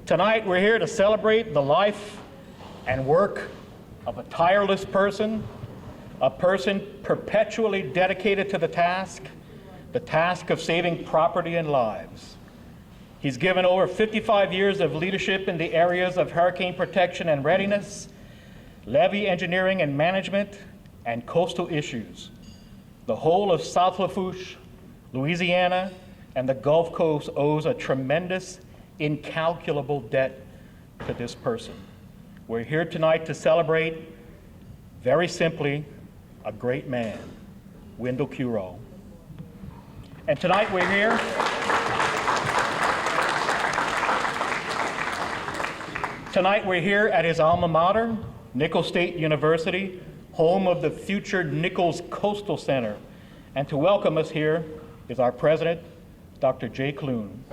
Tonight we're here to celebrate the life and work of a tireless person, a person perpetually dedicated to the task of saving property and lives. He's given over 55 years of leadership in the areas of hurricane protection and readiness, levee engineering and management, and coastal issues. The whole of South Lafourche, Louisiana, and the Gulf Coast owes a tremendous, incalculable debt to this person. We're here tonight to celebrate, very simply, a great man, Windell Curole. And tonight we're here at his alma mater, Nicholls State University, home of the future Nicholls Coastal Center. And to welcome us here is our president, Dr. Jay Clune.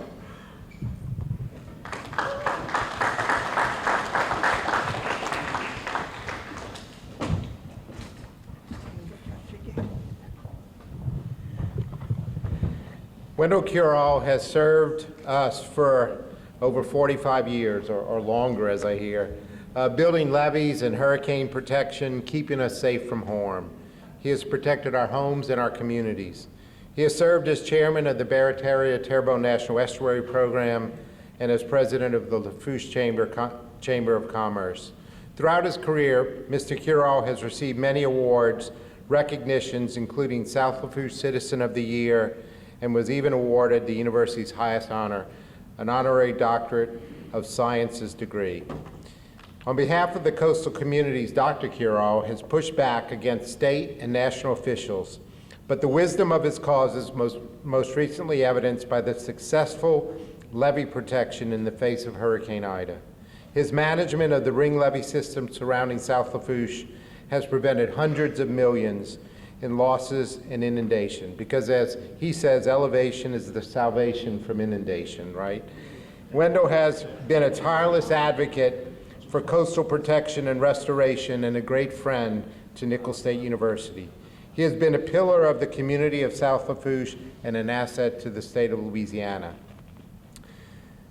Windell Curole has served us for over 45 years or longer, as I hear, building levees and hurricane protection, keeping us safe from harm. He has protected our homes and our communities. He has served as chairman of the Barataria-Terrebonne National Estuary Program and as president of the Lafourche Chamber of Commerce. Throughout his career, Mr. Curole has received many awards, recognitions, including South Lafourche Citizen of the Year, and was even awarded the university's highest honor, an honorary doctorate of sciences degree. On behalf of the coastal communities, Dr. Curole has pushed back against state and national officials, but the wisdom of his cause is most recently evidenced by the successful levee protection in the face of Hurricane Ida. His management of the ring levee system surrounding South Lafourche has prevented hundreds of millions in losses and inundation, because as he says, elevation is the salvation from inundation, right? Windell has been a tireless advocate for coastal protection and restoration and a great friend to Nicholls State University. He has been a pillar of the community of South Lafourche and an asset to the state of Louisiana.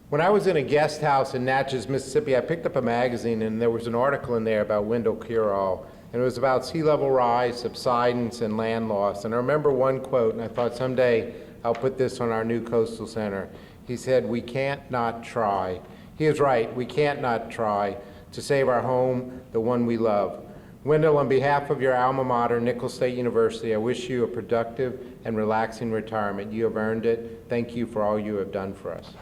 When I was in a guest house in Natchez, Mississippi, I picked up a magazine and there was an article in there about Windell Curole. And it was about sea level rise, subsidence, and land loss. And I remember one quote, and I thought someday I'll put this on our new coastal center. He said, "We can't not try." He is right, we can't not try to save our home, the one we love. Windell, on behalf of your alma mater, Nicholls State University, I wish you a productive and relaxing retirement. You have earned it. Thank you for all you have done for us.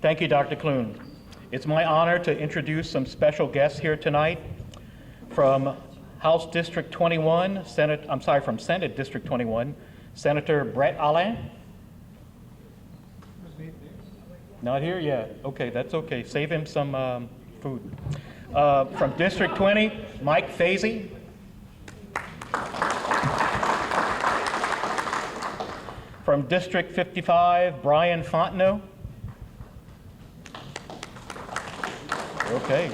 Thank you, Dr. Clune. It's my honor to introduce some special guests here tonight from House District 21, from Senate District 21, Senator Brett Allain. Not here yet. Okay, that's okay. Save him some food. From District 20, Mike Fazy. From District 55, Brian Fontenot. Okay.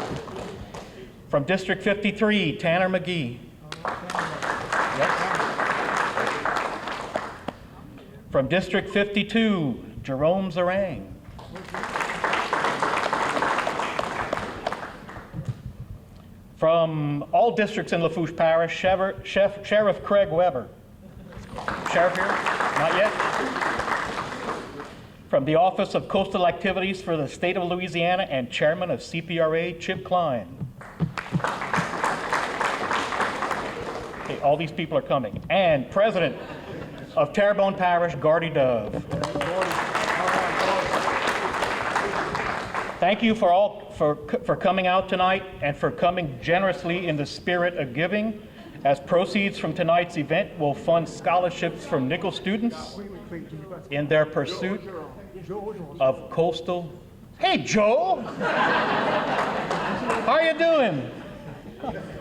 From District 53, Tanner McGee. Yep. From District 52, Jerome Zarang. From all districts in Lafourche Parish, Sheriff Craig Weber. Sheriff here? Not yet? From the Office of Coastal Activities for the State of Louisiana and Chairman of CPRA, Chip Klein. Okay, all these people are coming. And President of Terrebonne Parish, Gardy Dove. Thank you for coming out tonight and for coming generously in the spirit of giving. As proceeds from tonight's event will fund scholarships from Nicholls students in their pursuit of coastal. Hey, Joe! How are you doing?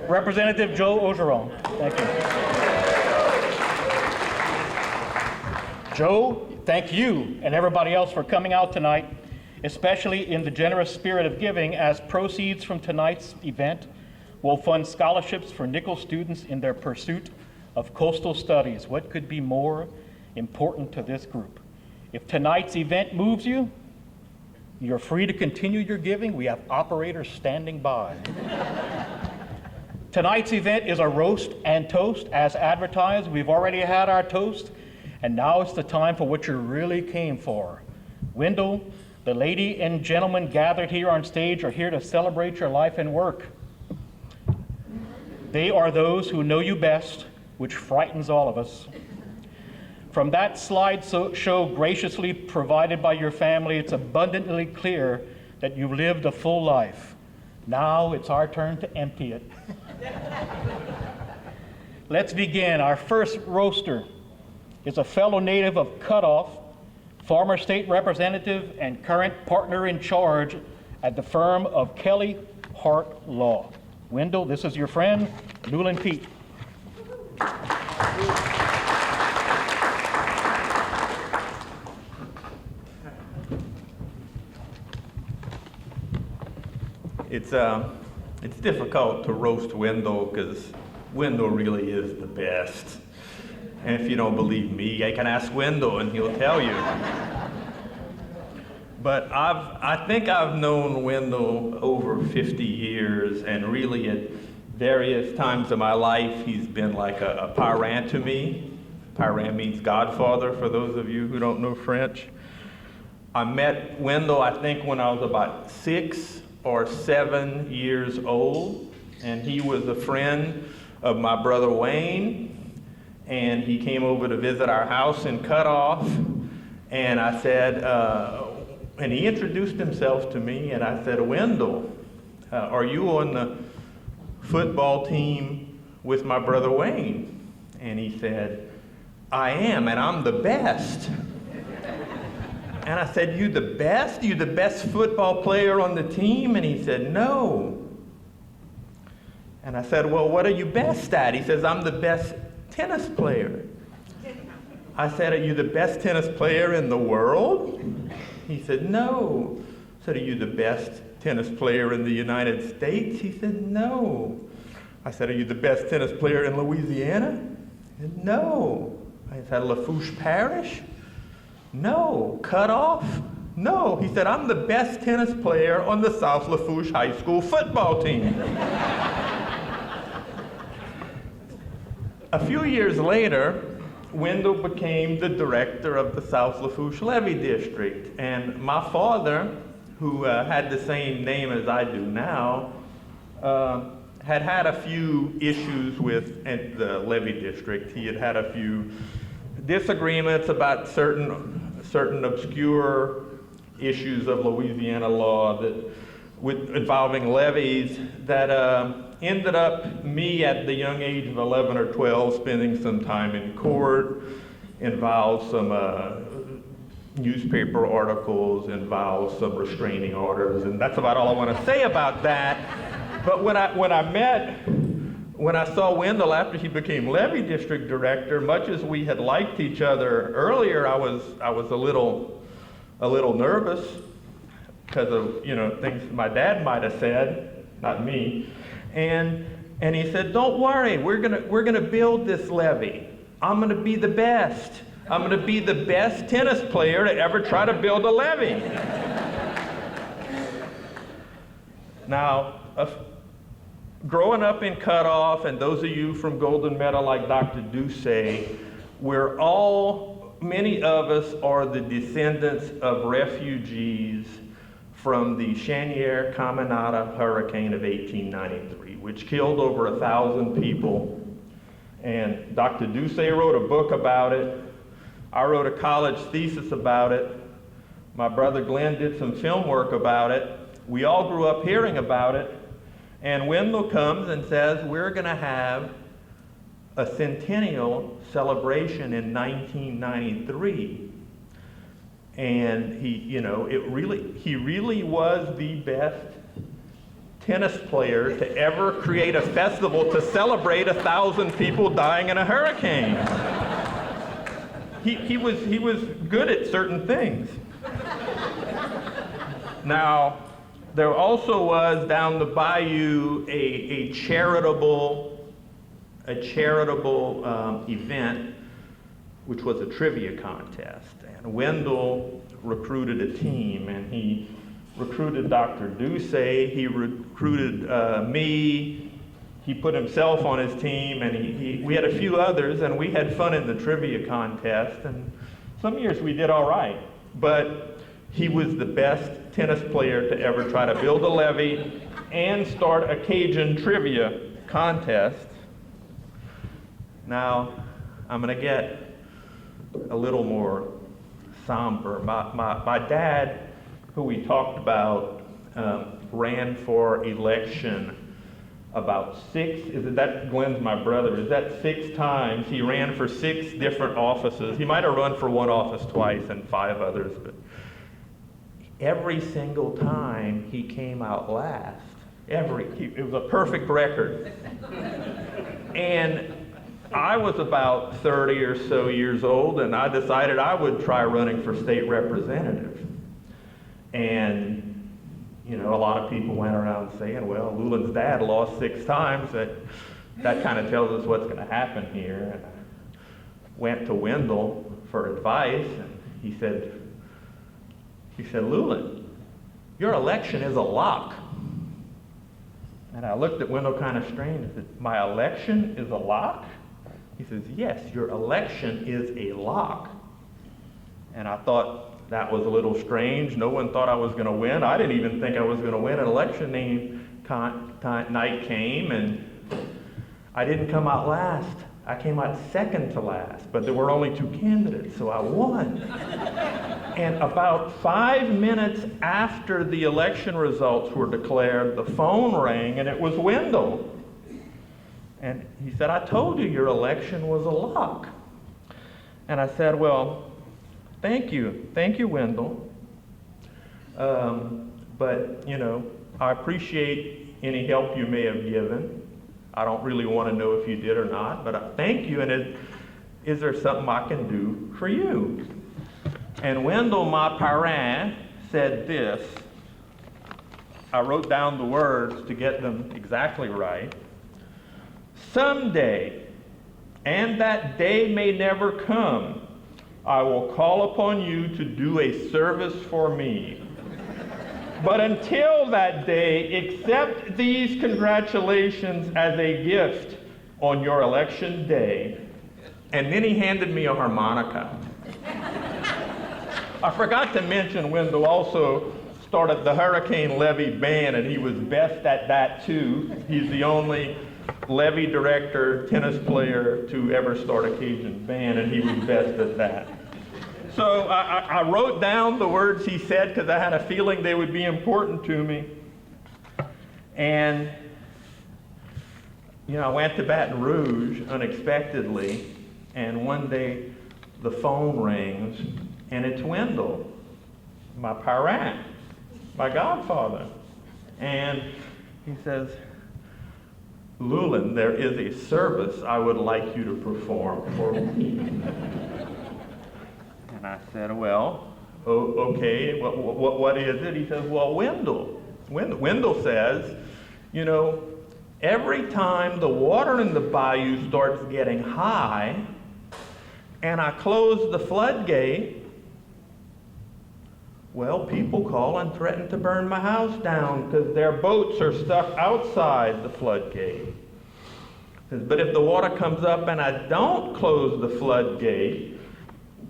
Representative Joe Ogeron. Thank you. Joe, thank you and everybody else for coming out tonight, especially in the generous spirit of giving, as proceeds from tonight's event will fund scholarships for nickel students in their pursuit of coastal studies. What could be more important to this group? If tonight's event moves you, you're free to continue your giving. We have operators standing by. Tonight's event is a roast and toast as advertised. We've already had our toast, and now it's the time for what you really came for. Windell, the lady and gentleman gathered here on stage are here to celebrate your life and work. They are those who know you best, which frightens all of us. From that slide show graciously provided by your family, it's abundantly clear that you've lived a full life. Now it's our turn to empty it. Let's begin. Our first roaster is a fellow native of Cutoff, former state representative and current partner in charge at the firm of Kelly Hart Law. Windell, this is your friend, Newland Pete. It's difficult to roast Windell because Windell really is the best. And if you don't believe me, I can ask Windell and he'll tell you. But I think I've known Windell over 50 years, and really at various times of my life, he's been like a parent to me. Parent means godfather, for those of you who don't know French. I met Windell, I think, when I was about 6 or 7 years old, and he was a friend of my brother Wayne, and he came over to visit our house in Cutoff, and I said, and he introduced himself to me, and I said, Windell, are you on the football team with my brother Wayne? And he said, I am, and I'm the best. And I said, you the best? You the best football player on the team? And he said, no. And I said, well, what are you best at? He says, I'm the best tennis player. I said, are you the best tennis player in the world? He said, no. I said, are you the best tennis player in the United States? He said, no. I said, are you the best tennis player in Louisiana? He said, no. I said, Lafourche Parish? No. Cutoff? No. He said, I'm the best tennis player on the South Lafourche High School football team. A few years later, Windell became the director of the South Lafourche Levee District. And my father, who had the same name as I do now, had a few issues with the Levee District. He had a few disagreements about certain obscure issues of Louisiana law involving levees that ended up me at the young age of 11 or 12 spending some time in court, involved some newspaper articles, involved some restraining orders, and that's about all I want to say about that. But when I saw Windell after he became Levee District Director, much as we had liked each other earlier, I was a little nervous because of things my dad might have said, not me. And he said, "Don't worry, we're gonna build this levee. I'm gonna be the best. I'm gonna be the best tennis player to ever try to build a levee." Now, growing up in Cutoff, and those of you from Golden Meadow like Dr. Ducey, many of us are the descendants of refugees from the Chanier Caminada hurricane of 1893, which killed over 1,000 people. And Dr. Ducey wrote a book about it. I wrote a college thesis about it. My brother Glenn did some film work about it. We all grew up hearing about it. And Windell comes and says, we're going to have a centennial celebration in 1993. And he really was the best tennis player to ever create a festival to celebrate 1,000 people dying in a hurricane. He was good at certain things. Now, There also was down the bayou a charitable event, which was a trivia contest. And Windell recruited a team, and he recruited Dr. Duce, he recruited me, he put himself on his team, and we had a few others, and we had fun in the trivia contest. And some years we did all right, but he was the best tennis player to ever try to build a levee and start a Cajun trivia contest. Now, I'm going to get a little more somber. My dad, who we talked about, ran for election about Glenn's my brother, is that 6 times? He ran for 6 different offices. He might have run for one office twice and 5 others, but every single time he came out last. It was a perfect record. And I was about 30 or so years old, and I decided I would try running for state representative. And a lot of people went around saying, well, Lulin's dad lost 6 times. That kind of tells us what's going to happen here. And I went to Windell for advice, and he said, Lulin, your election is a lock. And I looked at Windell kind of strange and said, my election is a lock? He says, yes, your election is a lock. And I thought that was a little strange. No one thought I was going to win. I didn't even think I was going to win. An election night came, and I didn't come out last. I came out second to last, but there were only 2 candidates, so I won. And about 5 minutes after the election results were declared, the phone rang, and it was Windell. And he said, I told you your election was a lock. And I said, well, thank you, Windell. But, I appreciate any help you may have given. I don't really want to know if you did or not, but I thank you, and is there something I can do for you? And Windell, my parent, said this. I wrote down the words to get them exactly right. Someday, and that day may never come, I will call upon you to do a service for me. But until that day, accept these congratulations as a gift on your election day. And then he handed me a harmonica. I forgot to mention Windell also started the Hurricane Levee Band, and he was best at that too. He's the only levee director, tennis player to ever start a Cajun band, and he was best at that. So I wrote down the words he said because I had a feeling they would be important to me. And, I went to Baton Rouge unexpectedly, and one day the phone rings, and it's Windell, my parent, my godfather. And he says, Lulin, there is a service I would like you to perform for me. And I said, well, okay, what is it? He says, well, Windell says, every time the water in the bayou starts getting high, and I close the floodgate, well, people call and threaten to burn my house down because their boats are stuck outside the floodgate. But if the water comes up and I don't close the floodgate,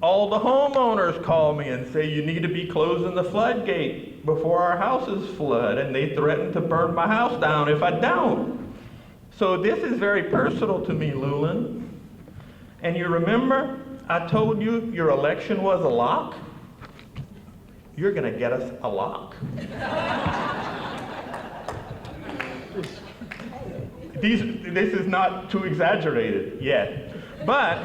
all the homeowners call me and say, you need to be closing the floodgate before our houses flood, and they threaten to burn my house down if I don't. So this is very personal to me, Lulin. And you remember, I told you your election was a lock? You're going to get us a lock. This is not too exaggerated yet. But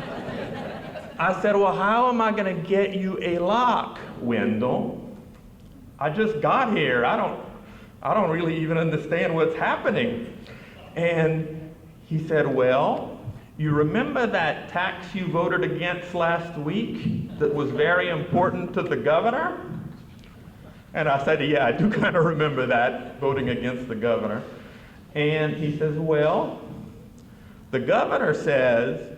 I said, well, how am I going to get you a lock, Windell? I just got here. I don't really even understand what's happening. And he said, well, you remember that tax you voted against last week that was very important to the governor? And I said, yeah, I do kind of remember that, voting against the governor. And he says, well, the governor says,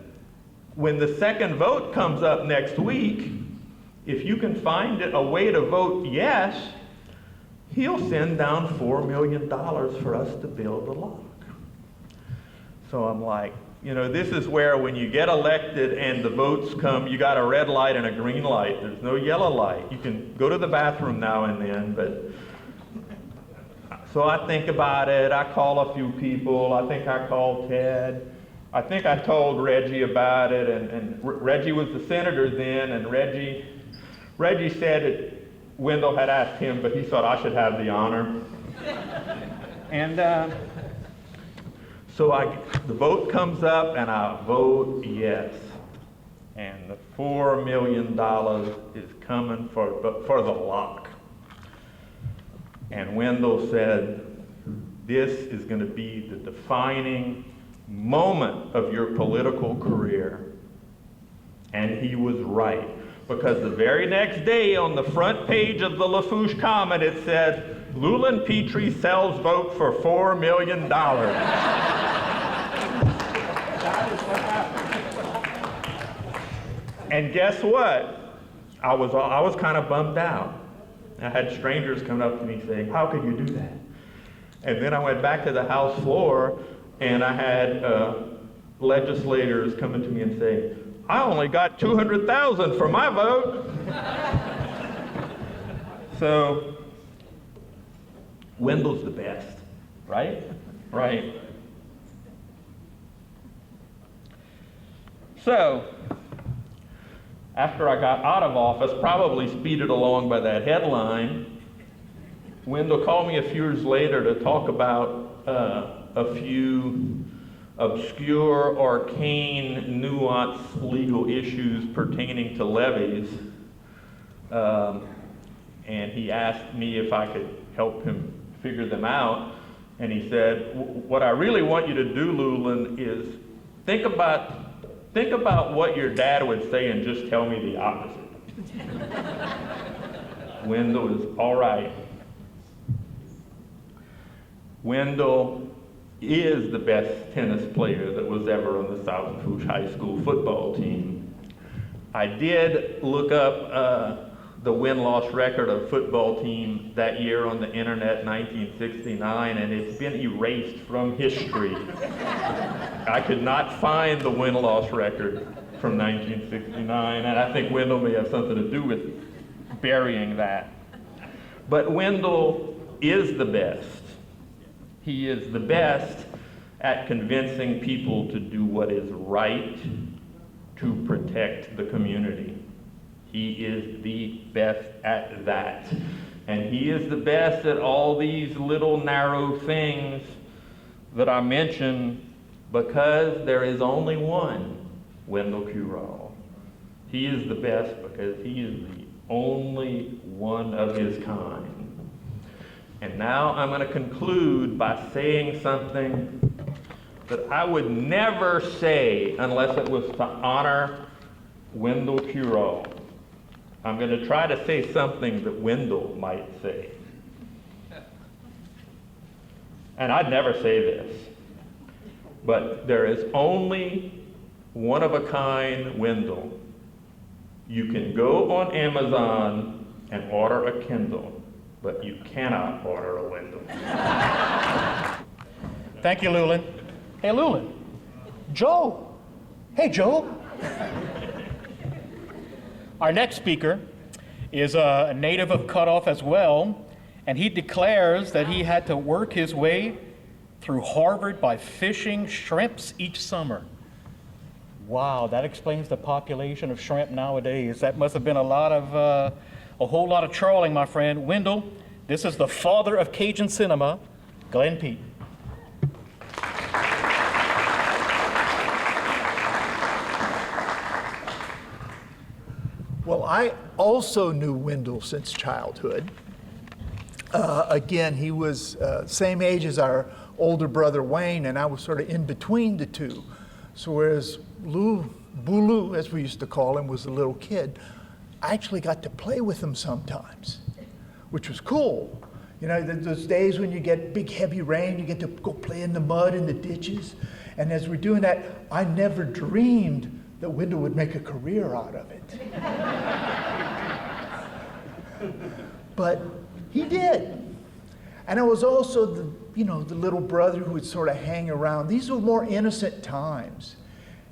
when the second vote comes up next week, if you can find a way to vote yes, he'll send down $4 million for us to build the lock. So I'm like, you know, this is where when you get elected and the votes come, you got a red light and a green light. There's no yellow light. You can go to the bathroom now and then, but so I think about it. I call a few people. I think I called Ted. I think I told Reggie about it, and Reggie was the senator then, and Reggie said that Windell had asked him, but he thought I should have the honor. And so the vote comes up, and I vote yes. And the $4 million is coming for the lock. And Windell said, this is going to be the defining moment of your political career. And he was right. Because the very next day on the front page of the Lafourche Comet, it said, Leland Petrie sells vote for $4 million. And guess what? I was kind of bummed out. I had strangers coming up to me saying, how could you do that? And then I went back to the House floor, and I had legislators coming to me and saying, I only got 200,000 for my vote. So, Windell's the best, right? Right. So, after I got out of office, probably speeded along by that headline, Windell called me a few years later to talk about a few obscure, arcane, nuanced legal issues pertaining to levies. And he asked me if I could help him figure them out. And he said, what I really want you to do, Leland, is think about what your dad would say and just tell me the opposite. Windell is all right. Windell is the best tennis player that was ever on the South Lafourche High School football team. I did look up the win-loss record of football team that year on the internet, 1969, and it's been erased from history. I could not find the win-loss record from 1969, and I think Windell may have something to do with burying that. But Windell is the best. He is the best at convincing people to do what is right to protect the community. He is the best at that. And he is the best at all these little narrow things that I mentioned, because there is only one Windell Curole. He is the best because he is the only one of his kind. And now I'm going to conclude by saying something that I would never say unless it was to honor Windell Curole. I'm going to try to say something that Windell might say. And I'd never say this, but there is only one of a kind Windell. You can go on Amazon and order a Kindle, but you cannot order a Windell. Thank you, Leland. Hey, Leland. Joe. Hey, Joe. Our next speaker is a native of Cutoff as well, and he declares that he had to work his way through Harvard by fishing shrimps each summer. Wow, that explains the population of shrimp nowadays. That must have been a whole lot of trawling, my friend. Windell, this is the father of Cajun cinema, Glenn Pete. Well, I also knew Windell since childhood. Again, he was same age as our older brother Wayne, and I was sort of in between the two. So whereas Bulu, as we used to call him, was a little kid, I actually got to play with him sometimes. which was cool. You know, those days when you get big heavy rain, you get to go play in the mud in the ditches. And as we're doing that, I never dreamed that Windell would make a career out of it. But he did. And I was also the little brother who would sort of hang around. These were more innocent times.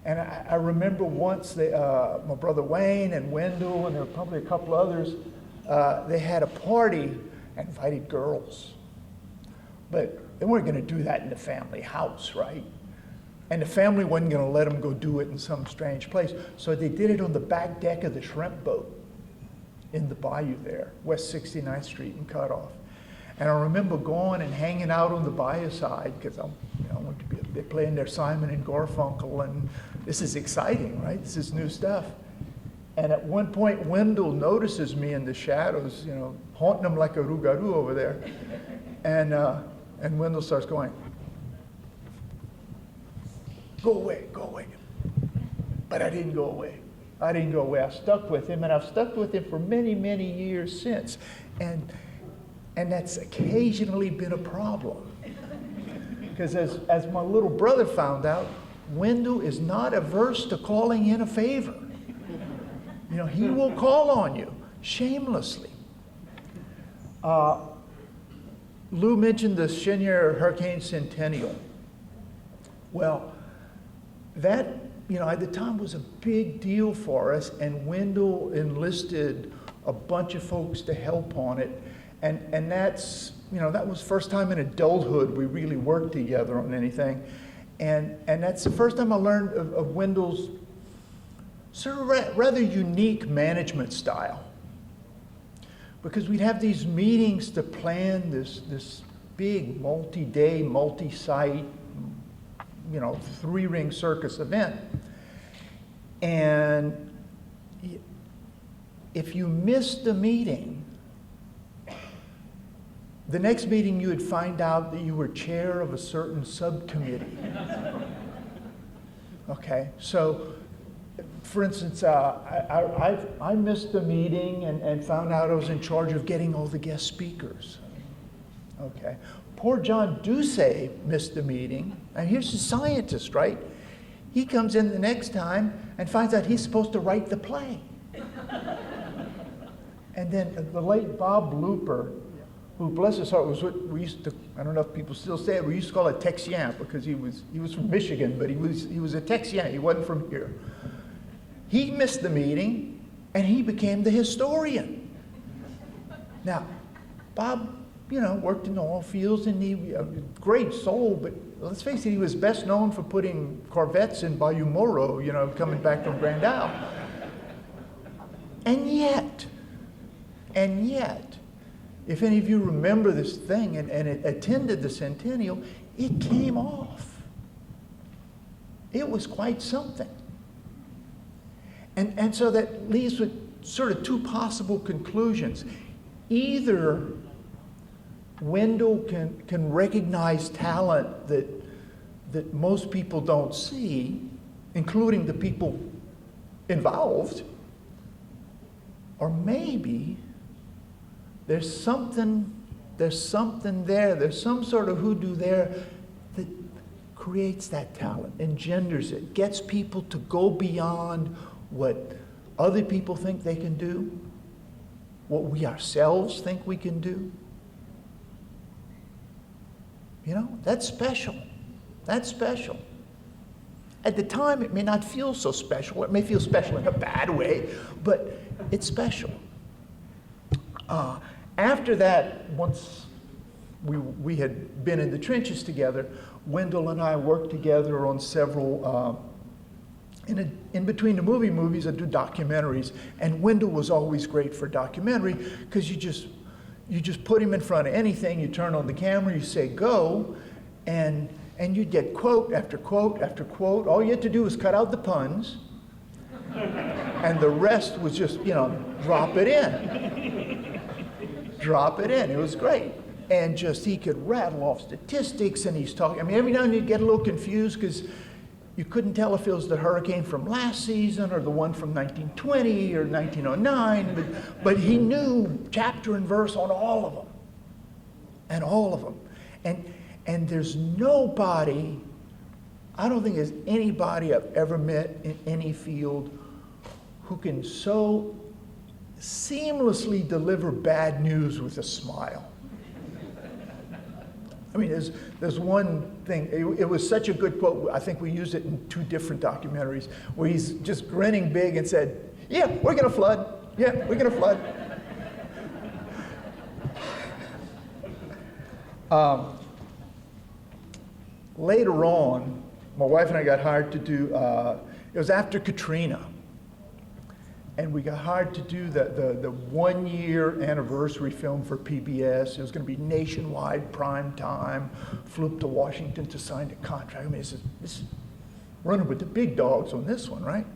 And I remember once my brother Wayne and Windell, and there were probably a couple others, they had a party and invited girls. But they weren't going to do that in the family house, right? And the family wasn't going to let them go do it in some strange place. So they did it on the back deck of the shrimp boat in the bayou there, West 69th Street and Cutoff. And I remember going and hanging out on the bayou side because they're playing their Simon and Garfunkel, and this is exciting, right? This is new stuff. And at one point, Windell notices me in the shadows, haunting him like a rougarou over there. And Windell starts going, "Go away, go away." But I didn't go away. I didn't go away. I stuck with him, and I've stuck with him for many, many years since. And that's occasionally been a problem. Because as my little brother found out, Windell is not averse to calling in a favor. He will call on you shamelessly. Lou mentioned the Cheniere Hurricane Centennial. Well, that, at the time was a big deal for us, and Windell enlisted a bunch of folks to help on it. And that's, that was the first time in adulthood we really worked together on anything. And that's the first time I learned of Windell's sort of rather unique management style. Because we'd have these meetings to plan this big multi-day, multi-site, 3-ring circus event. And if you missed the meeting, the next meeting you would find out that you were chair of a certain subcommittee. Okay, so for instance, I missed the meeting and found out I was in charge of getting all the guest speakers. Okay, poor John Ducey missed the meeting, and here's a scientist, right? He comes in the next time and finds out he's supposed to write the play. And then the late Bob Looper, who, bless his heart, was what we used to, I don't know if people still say it, we used to call it Texian, because he was from Michigan, but he was a Texian, he wasn't from here. He missed the meeting, and he became the historian. Now, Bob, worked in the oil fields, and he a great soul, but let's face it, he was best known for putting Corvettes in Bayou Moro, coming back from Grand Isle. And yet, if any of you remember this thing and it attended the Centennial, it came off. It was quite something. And so that leaves with sort of two possible conclusions. Either Windell can recognize talent that most people don't see, including the people involved, or maybe there's something there, there's some sort of hoodoo there that creates that talent, engenders it, gets people to go beyond what other people think they can do, what we ourselves think we can do. That's special. That's special. At the time, it may not feel so special. It may feel special in a bad way, but it's special. After that, once we had been in the trenches together, Windell and I worked together on several, in between the movies, I do documentaries, and Windell was always great for documentary, because you just put him in front of anything, you turn on the camera, you say go, and you'd get quote after quote after quote. All you had to do was cut out the puns, and the rest was just, drop it in. Drop it in. It was great. And just, he could rattle off statistics, and he's talking. I mean, every now and then you'd get a little confused because you couldn't tell if it was the hurricane from last season or the one from 1920 or 1909, but he knew chapter and verse on all of them. And all of them. And there's nobody, I don't think there's anybody I've ever met in any field who can so seamlessly deliver bad news with a smile. I mean, there's one thing, it was such a good quote, I think we used it in 2 different documentaries, where he's just grinning big and said, yeah, we're gonna flood. Yeah, we're gonna flood. Later on, my wife and I got hired to do, it was after Katrina, and we got hired to do the 1-year anniversary film for PBS. It was going to be nationwide, prime time, flew up to Washington to sign the contract. I mean, this is running with the big dogs on this one, right?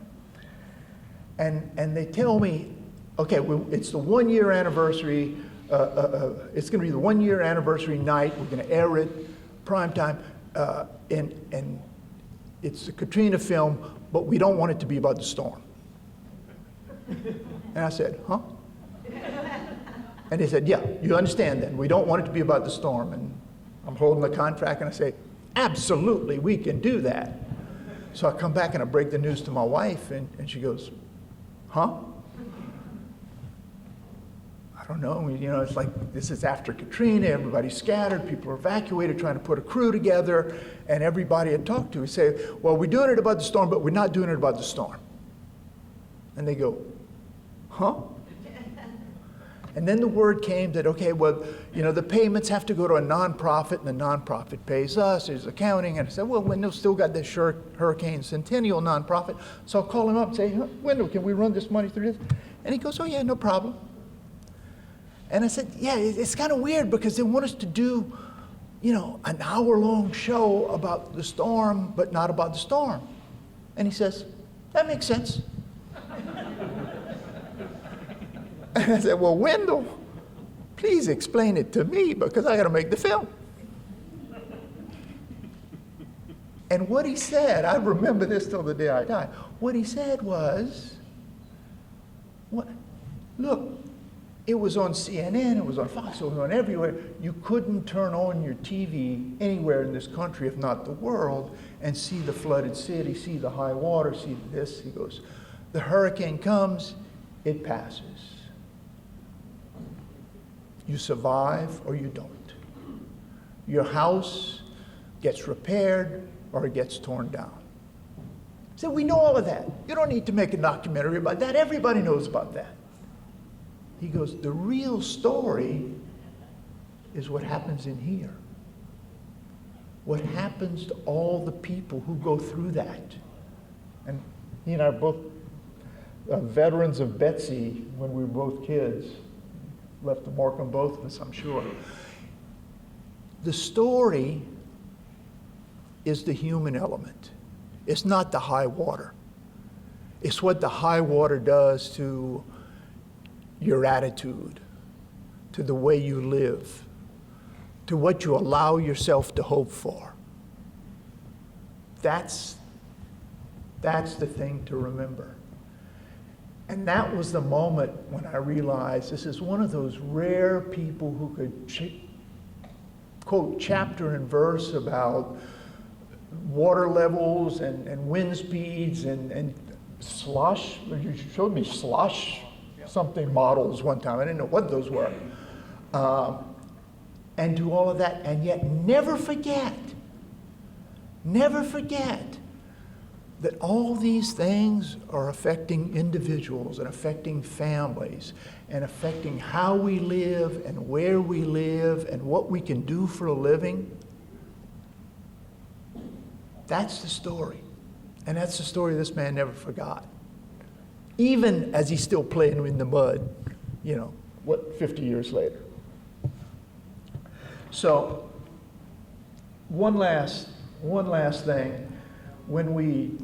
And they tell me, okay, it's the 1-year anniversary, it's going to be the 1-year anniversary night, we're going to air it, prime time, and it's a Katrina film, but we don't want it to be about the storm. And I said, huh? And they said, yeah, you understand then. We don't want it to be about the storm. And I'm holding the contract and I say, absolutely, we can do that. So I come back and I break the news to my wife and she goes, huh? I don't know, it's like this is after Katrina, everybody's scattered, people are evacuated, trying to put a crew together, and everybody I talked to would say, well, we're doing it about the storm, but we're not doing it about the storm. And they go, huh? And then the word came that, okay, well, the payments have to go to a nonprofit, and the nonprofit pays us, there's accounting. And I said, well, Wendell still got this Hurricane Centennial nonprofit. So I'll call him up and say, Wendell, can we run this money through this? And he goes, oh, yeah, no problem. And I said, yeah, it's kind of weird because they want us to do, an hour-long show about the storm, but not about the storm. And he says, that makes sense. And I said, well, Wendell, please explain it to me because I got to make the film. And what he said, I remember this till the day I die. What he said was, look, it was on CNN, it was on Fox, it was on everywhere. You couldn't turn on your TV anywhere in this country, if not the world, and see the flooded city, see the high water, see this. He goes, the hurricane comes, it passes. You survive or you don't. Your house gets repaired or it gets torn down. So we know all of that. You don't need to make a documentary about that. Everybody knows about that. He goes, the real story is what happens in here. What happens to all the people who go through that. And he and I are both veterans of Betsy when we were both kids. Left a mark on both of us, I'm sure. The story is the human element. It's not the high water. It's what the high water does to your attitude, to the way you live, to what you allow yourself to hope for. That's the thing to remember. And that was the moment when I realized this is one of those rare people who could quote chapter and verse about water levels and wind speeds and slosh. You showed me slosh something models one time. I didn't know what those were. And do all of that, and yet never forget that all these things are affecting individuals and affecting families and affecting how we live and where we live and what we can do for a living. That's the story. And that's the story this man never forgot. Even as he's still playing in the mud, 50 years later. So, one last thing. When we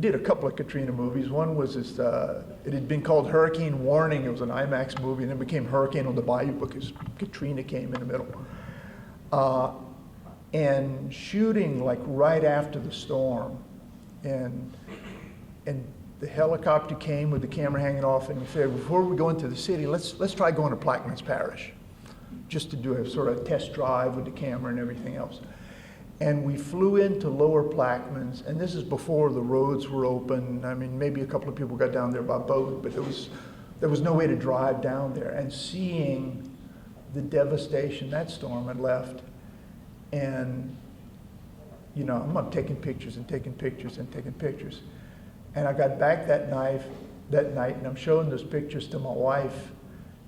did a couple of Katrina movies. One was this, it had been called Hurricane Warning. It was an IMAX movie, and it became Hurricane on the Bayou because Katrina came in the middle. And shooting like right after the storm, and the helicopter came with the camera hanging off, and he said, before we go into the city, let's try going to Plaquemines Parish, just to do a sort of test drive with the camera and everything else. And we flew into Lower Plaquemines, and this is before the roads were open. I mean, maybe a couple of people got down there by boat, but there was no way to drive down there. And seeing the devastation that storm had left, and you know, I'm taking pictures and taking pictures and taking pictures. And I got back that night, and I'm showing those pictures to my wife,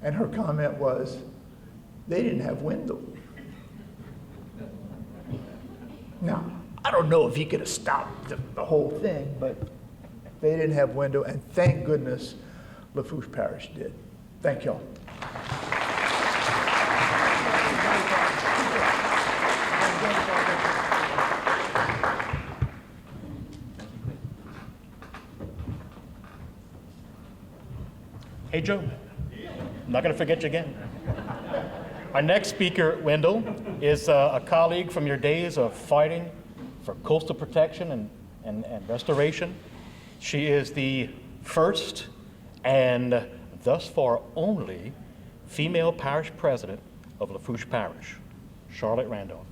and her comment was, they didn't have Windell. Now, I don't know if he could have stopped the whole thing, but they didn't have Windell, and thank goodness Lafourche Parish did. Thank y'all. Hey, Joe. I'm not going to forget you again. Our next speaker, Windell, is a colleague from your days of fighting for coastal protection and restoration. She is the first and thus far only female parish president of Lafourche Parish, Charlotte Randolph.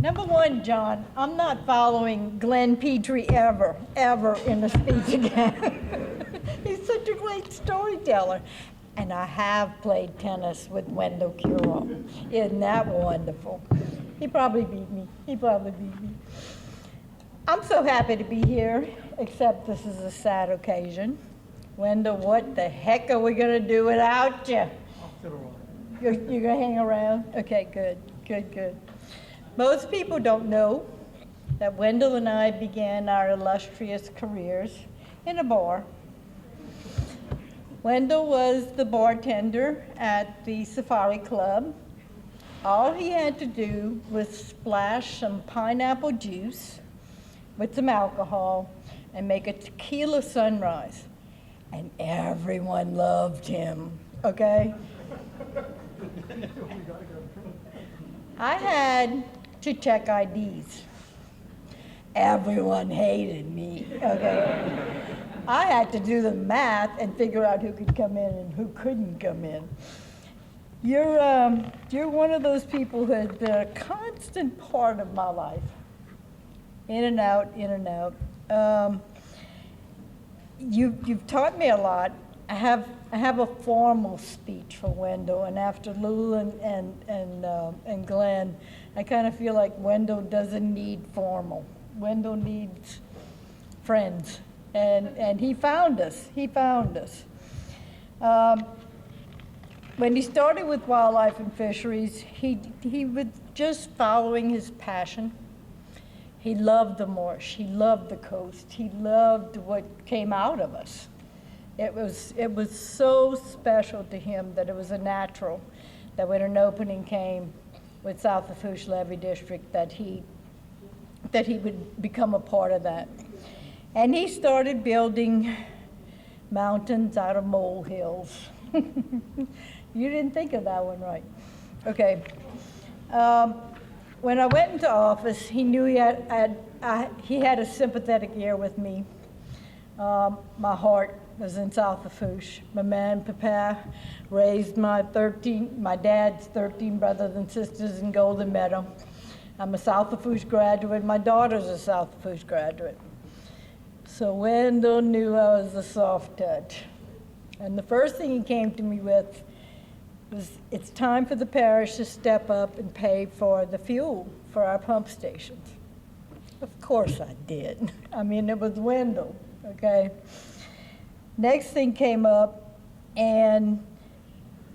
Number one, John, I'm not following Glenn Petrie ever in a speech again. He's such a great storyteller. And I have played tennis with Windell Curole. Isn't that wonderful? He probably beat me. I'm so happy to be here, except this is a sad occasion. Windell, what the heck are we gonna do without you? You're gonna hang around? Okay, good. Most people don't know that Windell and I began our illustrious careers in a bar. Windell was the bartender at the Safari Club. All he had to do was splash some pineapple juice with some alcohol and make a tequila sunrise. And everyone loved him, okay? I had to check IDs. Everyone hated me, okay? I had to do the math and figure out who could come in and who couldn't come in. You're one of those people who has been a constant part of my life. In and out. You've taught me a lot. I have a formal speech for Windell, and after Lou and Glenn, I kind of feel like Windell doesn't need formal. Windell needs friends, and he found us. When he started with wildlife and fisheries, he was just following his passion. He loved the marsh. He loved the coast. He loved what came out of us. It was so special to him that it was a natural that when an opening came with South Lafourche Levee District that he would become a part of that. And he started building mountains out of molehills. You didn't think of that one right. Okay. When I went into office, he knew he had a sympathetic ear with me. My heart was in South Lafourche. My man, Papa, raised my dad's 13 brothers and sisters in Golden Meadow. I'm a South Lafourche graduate. My daughter's a South Lafourche graduate. So Windell knew I was a soft touch. And the first thing he came to me with was, it's time for the parish to step up and pay for the fuel for our pump stations. Of course I did. I mean, it was Windell, okay? Next thing came up, and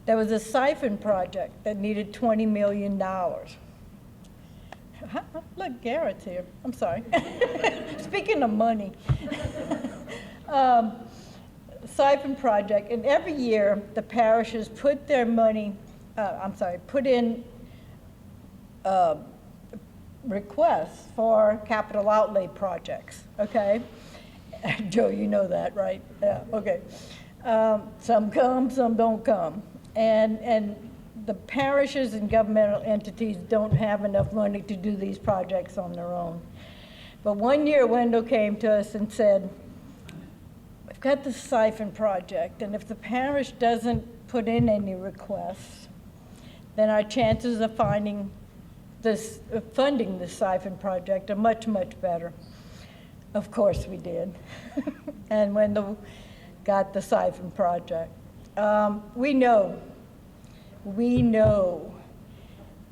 there was a siphon project that needed $20 million. Look, Garrett's here. I'm sorry. Speaking of money. Siphon project, and every year the parishes put their money, put in requests for capital outlay projects, okay? Joe, you know that, right? Yeah, okay. Some come, some don't come. And the parishes and governmental entities don't have enough money to do these projects on their own. But one year, Wendell came to us and said, we've got the siphon project, and if the parish doesn't put in any requests, then our chances of funding this siphon project are much, much better. Of course we did. And Wendell got the siphon project. We know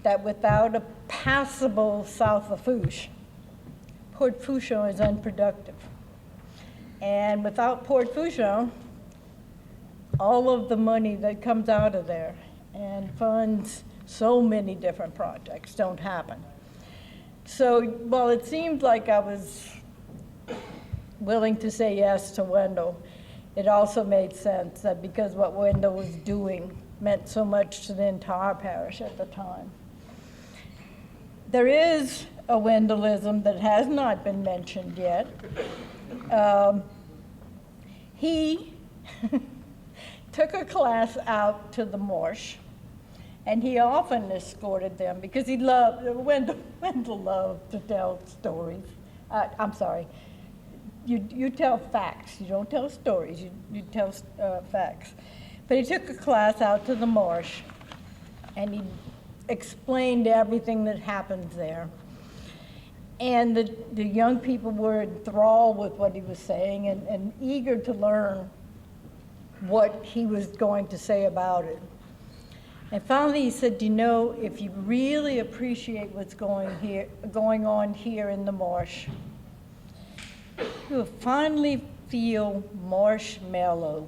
that without a passable south of Fourche, Port Fourchon is unproductive. And without Port Fourchon, all of the money that comes out of there and funds so many different projects don't happen. So while it seemed like I was willing to say yes to Wendell, it also made sense that because what Wendell was doing meant so much to the entire parish at the time. There is a Wendellism that has not been mentioned yet. He took a class out to the marsh, and he often escorted them because Wendell loved to tell stories. I'm sorry, you tell facts, you don't tell stories, you tell facts. But he took a class out to the marsh, and he explained everything that happened there. And the young people were enthralled with what he was saying and eager to learn what he was going to say about it. And finally he said, you know, if you really appreciate what's going on here in the marsh, you'll finally feel marshmallow.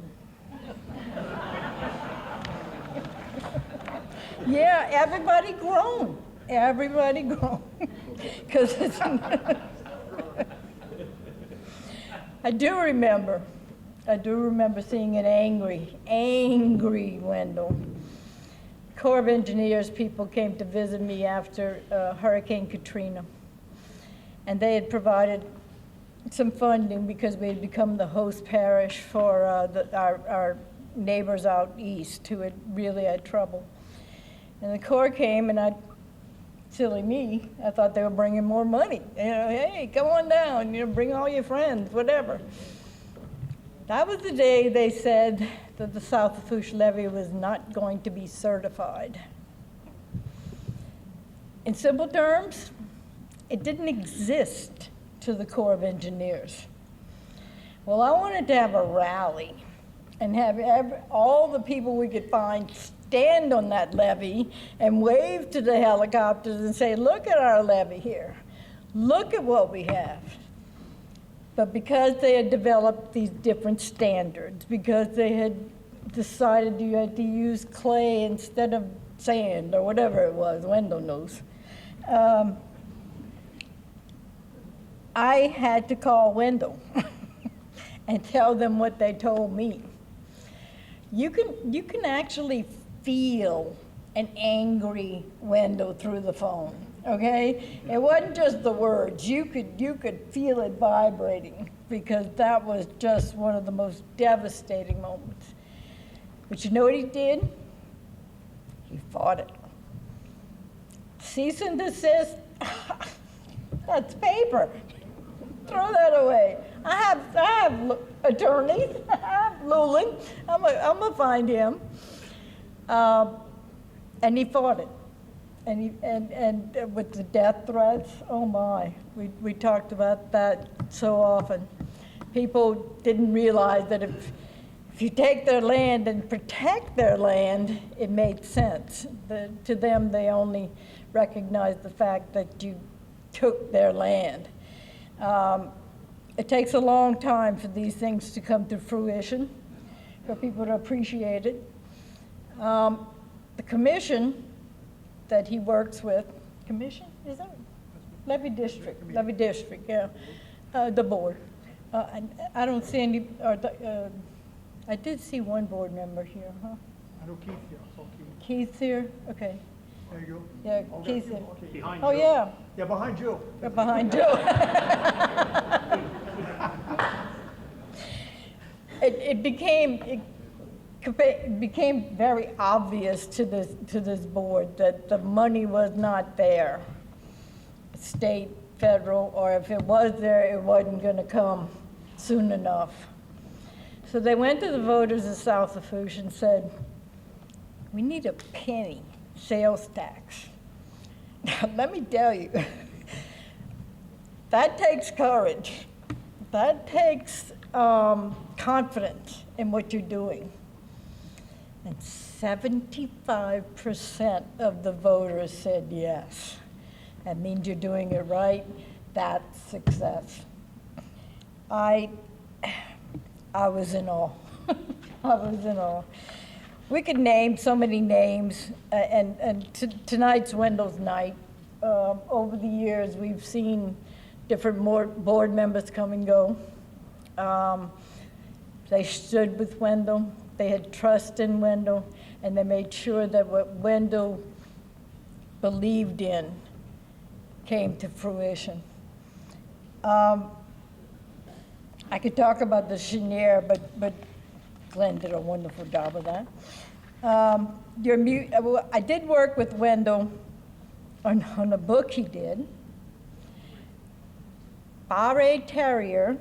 Yeah, everybody groaned. Everybody groaned. Because I do remember seeing an angry Wendell. Corps of Engineers people came to visit me after Hurricane Katrina. And they had provided some funding because we had become the host parish for our neighbors out east who had really had trouble. And the Corps came, and silly me, I thought they were bringing more money. You know, hey, come on down, you know, bring all your friends, whatever. That was the day they said that the South of Fourche levee was not going to be certified. In simple terms, it didn't exist to the Corps of Engineers. Well, I wanted to have a rally and have all the people we could find stand on that levee and wave to the helicopters and say, look at our levee here. Look at what we have. But because they had developed these different standards, because they had decided you had to use clay instead of sand or whatever it was, Wendell knows, I had to call Wendell and tell them what they told me. You can actually feel an angry Wendell through the phone, okay? It wasn't just the words. You could feel it vibrating because that was just one of the most devastating moments. But you know what he did? He fought it. Cease and desist, that's paper. Throw that away. I have attorneys. I have Lulin. I'm gonna find him. And he fought it. And with the death threats, oh my, we talked about that so often. People didn't realize that if you take their land and protect their land, it made sense. To them, they only recognized the fact that you took their land. It takes a long time for these things to come to fruition, for people to appreciate it. The commission that he works with, commission, is that? Levee District, yeah, the board. I don't see any, I did see one board member here, huh? I know Keith here. I saw Keith. Keith's here, okay. There you go. Yeah, Keith's here. Okay. Behind Oh, Joe. yeah, Yeah, behind Joe. right behind Joe. it became very obvious to this board that the money was not there, state, federal, or if it was there, it wasn't going to come soon enough. So they went to the voters of South Lafourche and said, we need a penny sales tax. Now, let me tell you, that takes courage. That takes confidence in what you're doing. And 75% of the voters said yes. That means you're doing it right. That's success. I was in awe. I was in awe. We could name so many names, and tonight's Wendell's night. Over the years, we've seen different board members come and go. They stood with Wendell. They had trust in Wendell, and they made sure that what Wendell believed in came to fruition. I could talk about the Cheniere, but Glenn did a wonderful job of that. I did work with Wendell on a book he did. Barre Terrier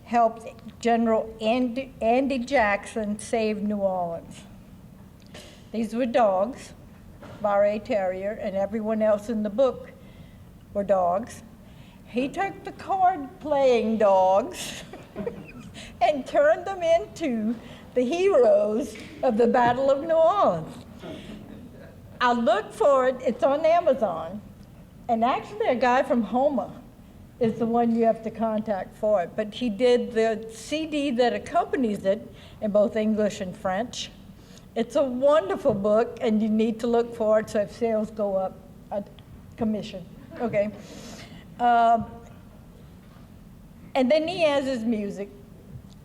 helped General Andy Jackson save New Orleans. These were dogs, Barre Terrier, and everyone else in the book were dogs. He took the card-playing dogs and turned them into the heroes of the Battle of New Orleans. I looked for it, it's on Amazon, and actually a guy from Houma is the one you have to contact for it. But he did the CD that accompanies it in both English and French. It's a wonderful book, and you need to look for it, so if sales go up, a commission, okay? And then he has his music.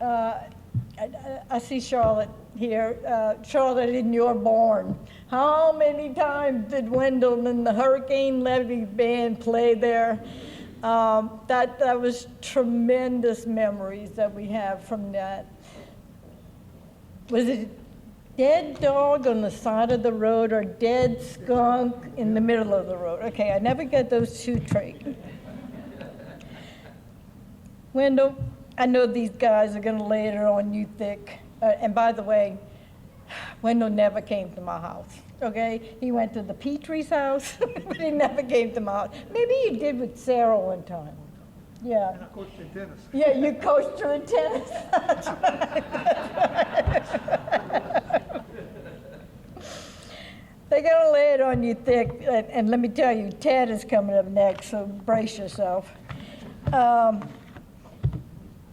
I see Charlotte here. Charlotte, in You're Born. How many times did Wendell and the Hurricane Levy Band play there? That was tremendous memories that we have from that. Was it dead dog on the side of the road or dead skunk in the middle of the road? Okay, I never get those two straight. Wendell, I know these guys are going to lay it on you thick. And by the way, Wendell never came to my house, okay? He went to the Petrie's house, but he never came to my house. Maybe you did with Sarah one time. Yeah. And I coached in tennis. Yeah, you coached her in tennis. That's right. They're going to lay it on you thick. And let me tell you, Ted is coming up next, so brace yourself.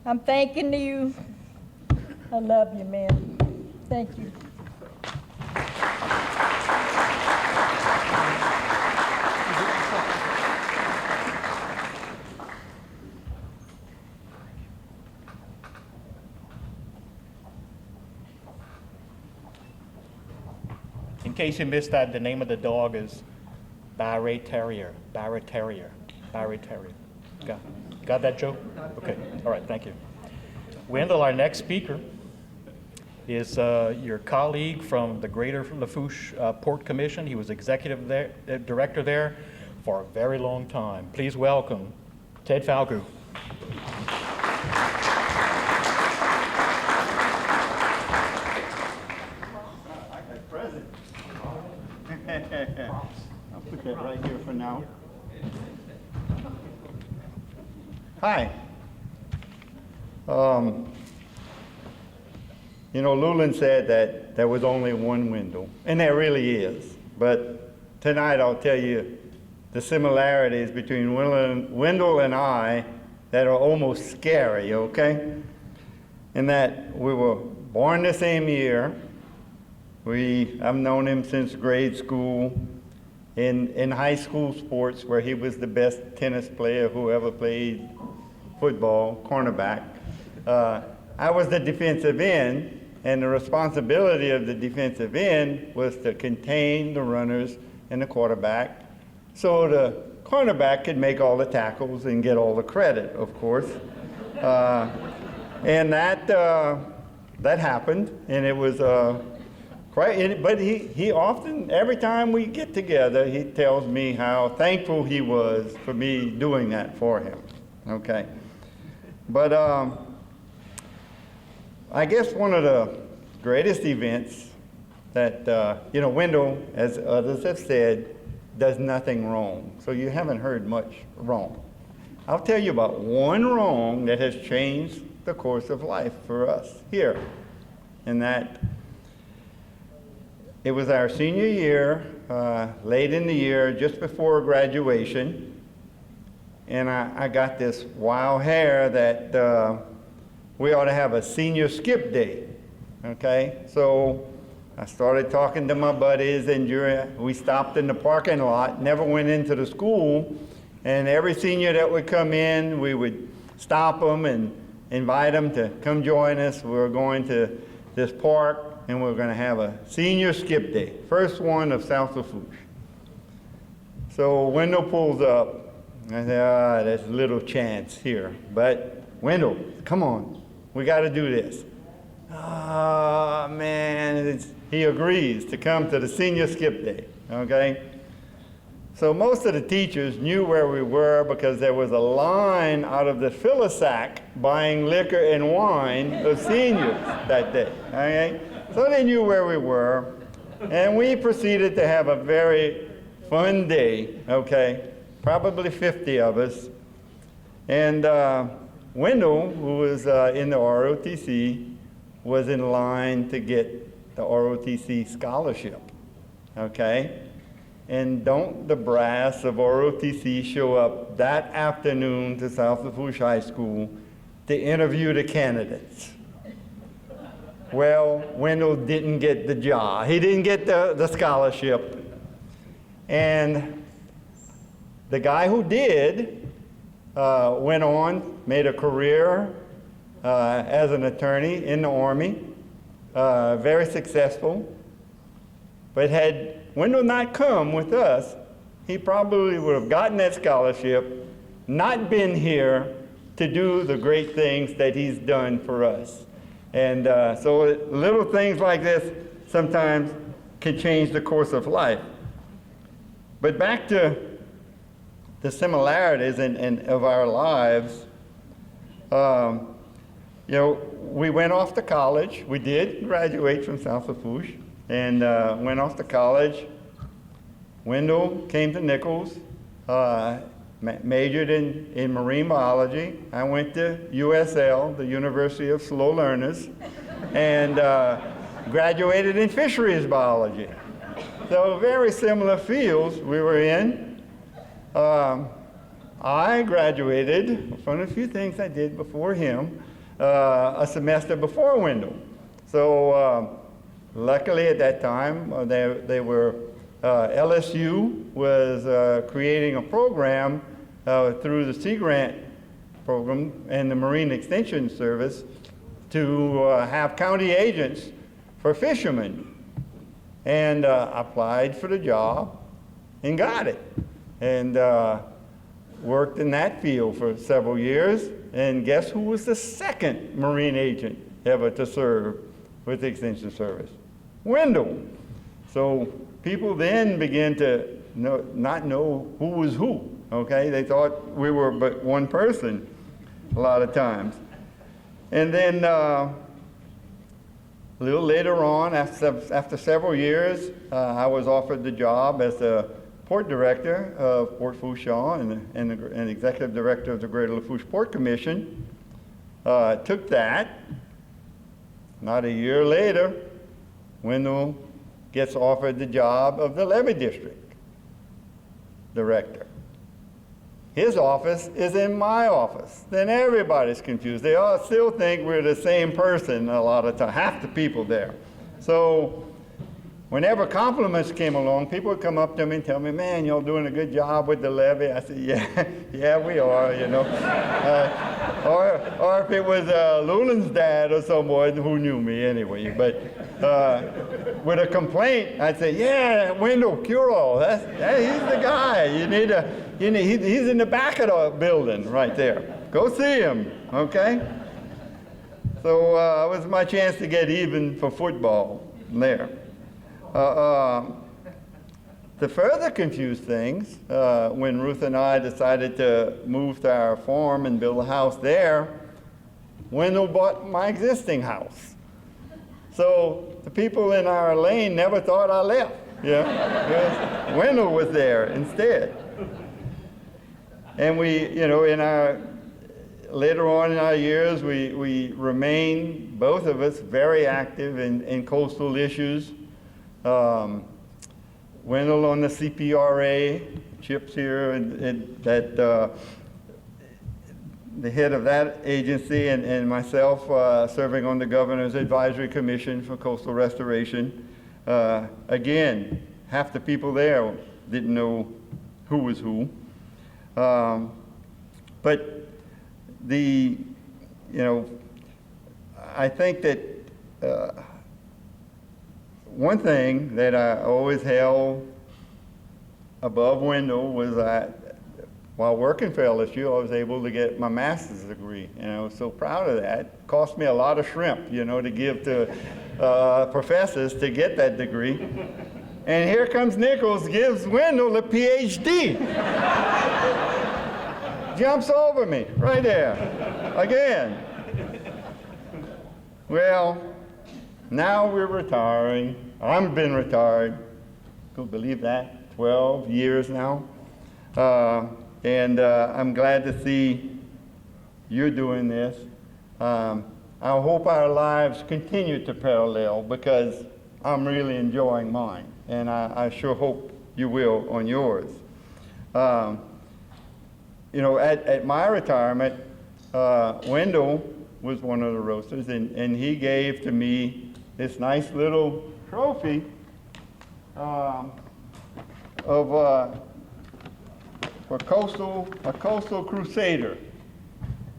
I'm thanking you. I love you, man. Thank you. In case you missed that, the name of the dog is Barre Terrier. Barre Terrier. Barre Terrier. Got that, Joe? Okay. All right. Thank you. Wendell, our next speaker is your colleague from the Greater Lafourche Port Commission. He was executive director there for a very long time. Please welcome Ted Falgout. Present. I'll put that right here for now. Hi. You know, Lulin said that there was only one Wendell, and there really is. But tonight I'll tell you the similarities between Wendell and I that are almost scary, okay? In that we were born the same year. I've known him since grade school. In high school sports, where he was the best tennis player who ever played football, cornerback. I was the defensive end, and the responsibility of the defensive end was to contain the runners and the quarterback, so the cornerback could make all the tackles and get all the credit, of course. And that happened, and it was quite. But he often, every time we get together, he tells me how thankful he was for me doing that for him. Okay, but I guess one of the greatest events that Windell, as others have said, does nothing wrong. So you haven't heard much wrong. I'll tell you about one wrong that has changed the course of life for us here. And that it was our senior year, late in the year, just before graduation. And I got this wild hair that we ought to have a senior skip day. Okay? So I started talking to my buddies, and we stopped in the parking lot, never went into the school. And every senior that would come in, we would stop them and invite them to come join us. We were going to this park, and we were going to have a senior skip day, first one of South Lafourche. So Windell pulls up. I said, there's little chance here. But Windell, come on, we got to do this. Oh, man, he agrees to come to the senior skip day, okay? So most of the teachers knew where we were because there was a line out of the fill-a-sack buying liquor and wine of seniors that day, okay? So they knew where we were, and we proceeded to have a very fun day, okay? Probably 50 of us. And Windell, who was in the ROTC, was in line to get the ROTC scholarship, okay? And don't the brass of ROTC show up that afternoon to South Lafourche High School to interview the candidates? Well, Windell didn't get the job. He didn't get the scholarship. And the guy who did went on, made a career as an attorney in the Army, very successful. But had Windell not come with us, he probably would have gotten that scholarship, not been here to do the great things that he's done for us. And so little things like this sometimes can change the course of life. But back to the similarities of our lives, we went off to college. We did graduate from South Lafourche and went off to college. Windell came to Nichols, majored in marine biology. I went to USL, the University of Slow Learners, and graduated in fisheries biology. So very similar fields we were in. I graduated from a few things I did before him, a semester before Windell. So luckily at that time, they were LSU was creating a program through the Sea Grant program and the Marine Extension Service to have county agents for fishermen. And applied for the job and got it. And worked in that field for several years. And guess who was the second Marine agent ever to serve with the Extension Service? Windell. So people then began to not know who was who, okay? They thought we were but one person a lot of times. And then a little later on, after several years, I was offered the job as the port director of Port Fourchon and executive director of the Greater Lafourche Port Commission. Took that. Not a year later, Windell gets offered the job of the Levee District director. His office is in my office. Then everybody's confused. They all still think we're the same person a lot of times, half the people there. So whenever compliments came along, people would come up to me and tell me, man, y'all doing a good job with the levee. I said, yeah, we are, you know. Or if it was Lulin's dad or someone who knew me anyway. But with a complaint, I'd say, yeah, Windell Curole, he's the guy. He's in the back of the building right there. Go see him, okay? So it was my chance to get even for football there. To further confuse things, when Ruth and I decided to move to our farm and build a house there, Wendell bought my existing house. So the people in our lane never thought I left, because Wendell was there instead. And we, later on in our years, we remained, both of us, very active in coastal issues. Wendell on the CPRA, Chip's here, and that the head of that agency, and myself serving on the Governor's Advisory Commission for Coastal Restoration. Again, half the people there didn't know who was who. But I think that one thing that I always held above Wendell was while working for LSU, I was able to get my master's degree, and I was so proud of that. It cost me a lot of shrimp, to give to professors to get that degree. And here comes Nichols, gives Wendell a PhD. Jumps over me, right there, again. Well, now we're retiring. I've been retired, can you believe that? 12 years now. And I'm glad to see you're doing this. I hope our lives continue to parallel, because I'm really enjoying mine, and I sure hope you will on yours. At my retirement, Wendell was one of the roasters, and he gave to me this nice little trophy of a coastal crusader.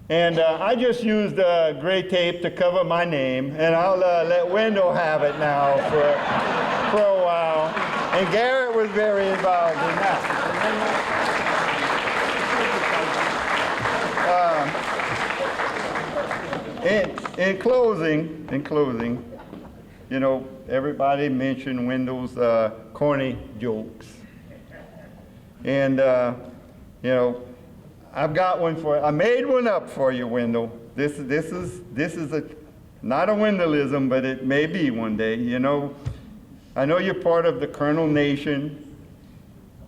And I just used gray tape to cover my name, and I'll let Wendell have it now for a while. And Garrett was very involved in that. In closing, everybody mentioned Wendell's corny jokes. And, I've got one for you. I made one up for you, Wendell. This is not a Wendellism, but it may be one day. I know you're part of the Colonel Nation.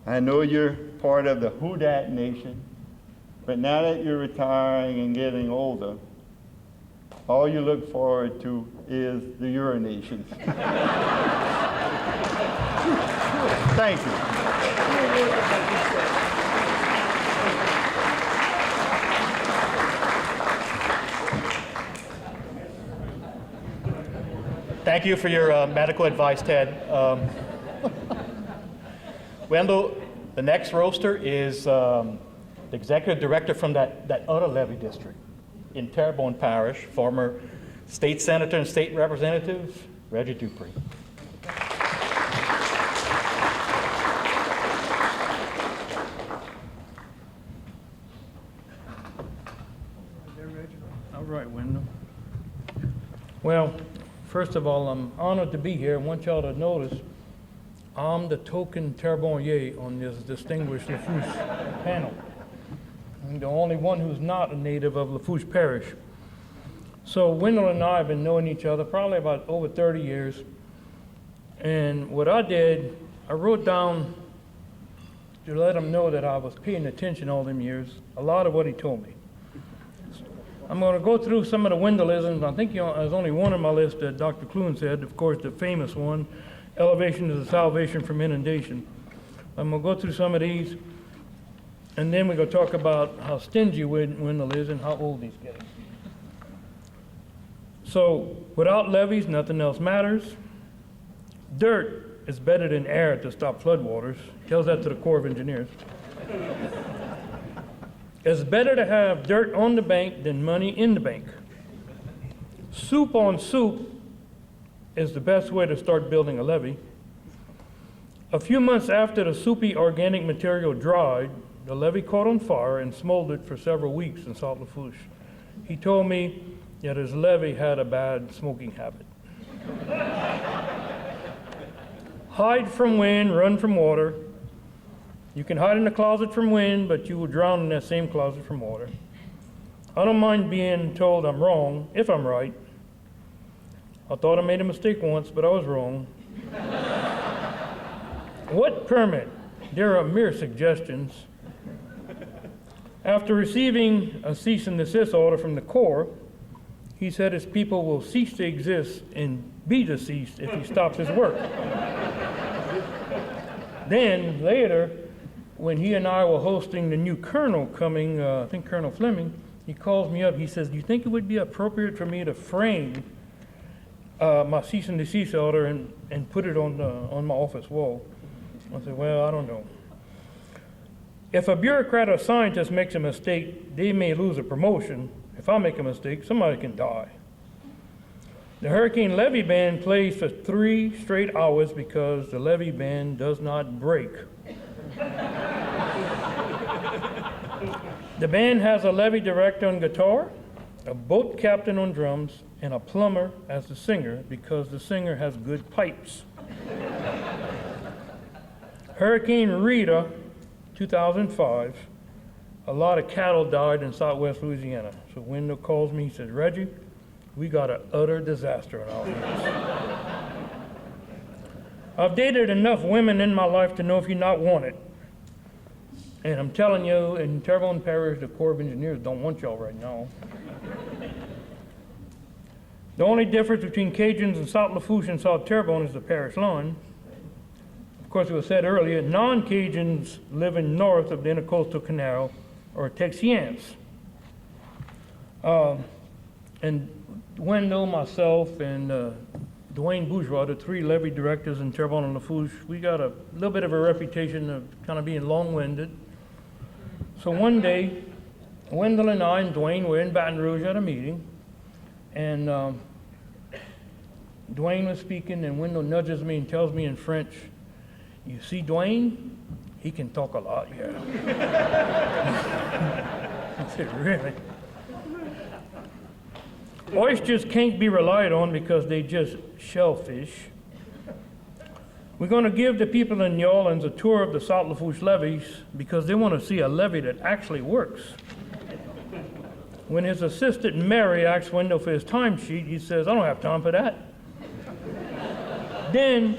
I know you're part of the Who Dat Nation. But now that you're retiring and getting older, all you look forward to is the urinations. Thank you. Thank you for your medical advice, Ted. Wendell, the next roaster is the executive director from that other levee district in Terrebonne Parish, former state senator and state representative, Reggie Dupree. All right, Wendell. Well, first of all, I'm honored to be here. I want y'all to notice I'm the token Terrebonne on this distinguished Lafourche panel. I'm the only one who's not a native of Lafourche Parish. So Wendell and I have been knowing each other probably about over 30 years. And what I did, I wrote down to let him know that I was paying attention all them years, a lot of what he told me. I'm going to go through some of the Wendellisms. I think there's only one on my list that Dr. Clune said, of course, the famous one, elevation is the salvation from inundation. I'm going to go through some of these, and then we're going to talk about how stingy Wendell is and how old he's getting. So, without levees, nothing else matters. Dirt is better than air to stop floodwaters. Tells that to the Corps of Engineers. It's better to have dirt on the bank than money in the bank. Soup on soup is the best way to start building a levee. A few months after the soupy organic material dried, the levee caught on fire and smoldered for several weeks in South Lafourche. He told me yet his levee had a bad smoking habit. Hide from wind, run from water. You can hide in the closet from wind, but you will drown in that same closet from water. I don't mind being told I'm wrong if I'm right. I thought I made a mistake once, but I was wrong. What permit? There are mere suggestions. After receiving a cease and desist order from the Corps, he said his people will cease to exist and be deceased if he stops his work. Then later, when he and I were hosting the new colonel coming, I think Colonel Fleming, he calls me up. He says, "Do you think it would be appropriate for me to frame my cease and desist order and put it on my office wall?" I said, "Well, I don't know. If a bureaucrat or scientist makes a mistake, they may lose a promotion. If I make a mistake, somebody can die." The Hurricane Levee Band plays for 3 straight hours because the levee band does not break. The band has a levee director on guitar, a boat captain on drums, and a plumber as the singer because the singer has good pipes. Hurricane Rita, 2005, a lot of cattle died in southwest Louisiana. So Windell calls me, he says, "Reggie, we got an utter disaster on our hands." I've dated enough women in my life to know if you're not wanted. And I'm telling you, in Terrebonne Parish, the Corps of Engineers don't want y'all right now. The only difference between Cajuns and South Lafourche and South Terrebonne is the parish line. Of course, it was said earlier, non-Cajuns living north of the Intercoastal Canal are Texians. And Wendell, myself, and Dwayne Bourgeois, the 3 levee directors in Terrebonne and Lafourche, we got a little bit of a reputation of kind of being long-winded. So one day, Wendell and I and Dwayne were in Baton Rouge at a meeting, and Dwayne was speaking, and Wendell nudges me and tells me in French, "You see Dwayne? He can talk a lot, yeah." I said, "Really?" Oysters can't be relied on because they just shellfish. We're going to give the people in New Orleans a tour of the South Lafourche levees because they want to see a levee that actually works. When his assistant Mary asks Wendell for his timesheet, he says, "I don't have time for that." Then,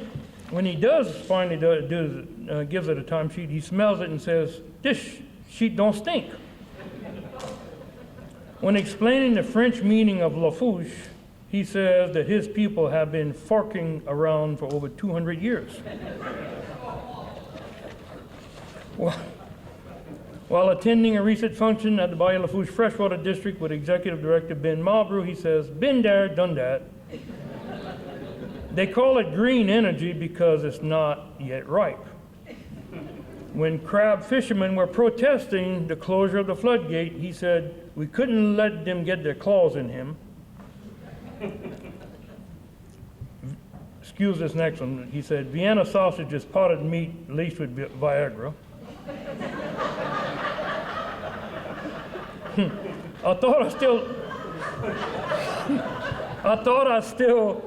when he does finally gives it a timesheet, he smells it and says, "This sheet don't stink." When explaining the French meaning of Lafourche, he says that his people have been forking around for over 200 years. While attending a recent function at the Bayou Lafourche Freshwater District with Executive Director Ben Marlborough, he says, "Been there, done that. They call it green energy because it's not yet ripe." When crab fishermen were protesting the closure of the floodgate, he said, "We couldn't let them get their claws in him." Excuse this next one. He said, "Vienna sausage is potted meat laced with Viagra." I thought I still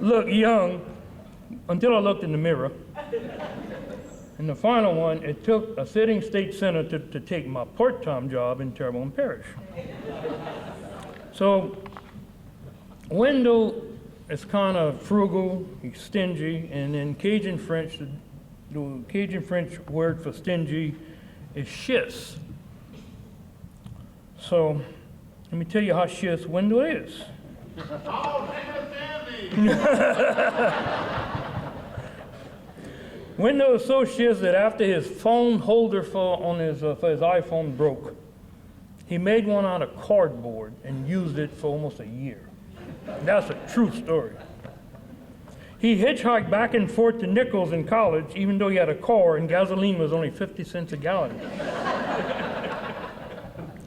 looked young until I looked in the mirror. And the final one, it took a sitting state senator to take my part-time job in Terrebonne Parish. So Wendell is kind of frugal, he's stingy, and in Cajun French, the Cajun French word for stingy is chiss. So let me tell you how chiss Wendell is. Wendell is so chiss that after his phone holder for his iPhone broke, he made one out of cardboard and used it for almost a year. That's a true story. He hitchhiked back and forth to Nichols in college, even though he had a car and gasoline was only 50 cents a gallon.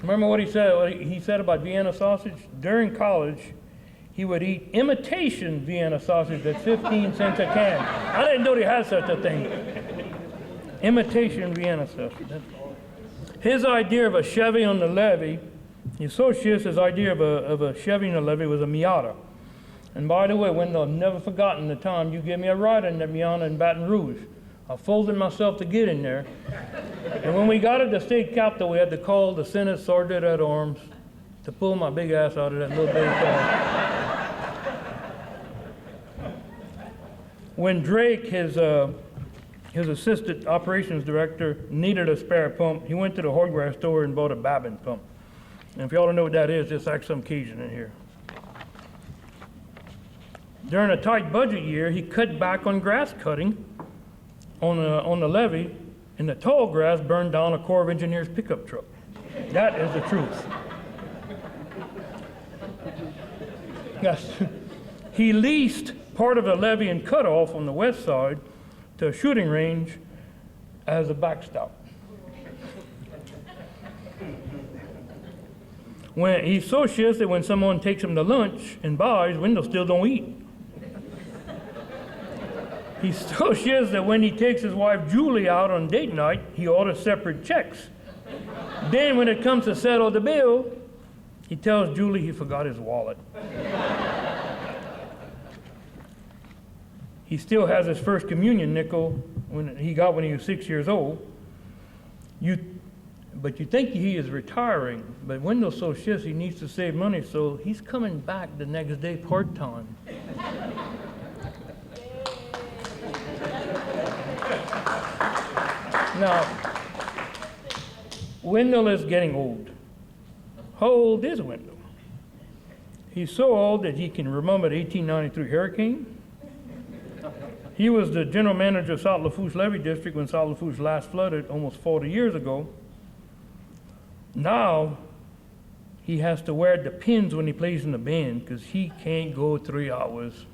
Remember what he said? What he said about Vienna sausage? During college, he would eat imitation Vienna sausage at 15 cents a can. I didn't know they had such a thing. Imitation Vienna sausage. His idea of a Chevy on the levee The associates' idea of a Chevy in the levee was a Miata. And by the way, Wendell, I've never forgotten the time you gave me a ride in that Miata in Baton Rouge. I folded myself to get in there. And when we got at the state capitol, we had to call the Senate Sergeant at Arms to pull my big ass out of that little bitty car. When Drake, his assistant operations director, needed a spare pump, he went to the hardware store and bought a Babin pump. And if y'all don't know what that is, just ask some Cajun in here. During a tight budget year, he cut back on grass cutting on the levee, and the tall grass burned down a Corps of Engineers pickup truck. That is the truth. Yes. He leased part of the levee and cutoff on the west side to a shooting range as a backstop. When he's so shit that when someone takes him to lunch and buys, Wendell still don't eat. He's so shit that when he takes his wife Julie out on date night, he orders separate checks. Then when it comes to settle the bill, he tells Julie he forgot his wallet. He still has his first communion nickel when he was 6 years old. But you think he is retiring, but Wendell's so shit he needs to save money, so he's coming back the next day part-time. Now, Wendell is getting old. How old is Wendell? He's so old that he can remember the 1893 hurricane. He was the general manager of South Lafourche Levee District when South Lafourche last flooded almost 40 years ago. Now, he has to wear the pins when he plays in the band because he can't go 3 hours.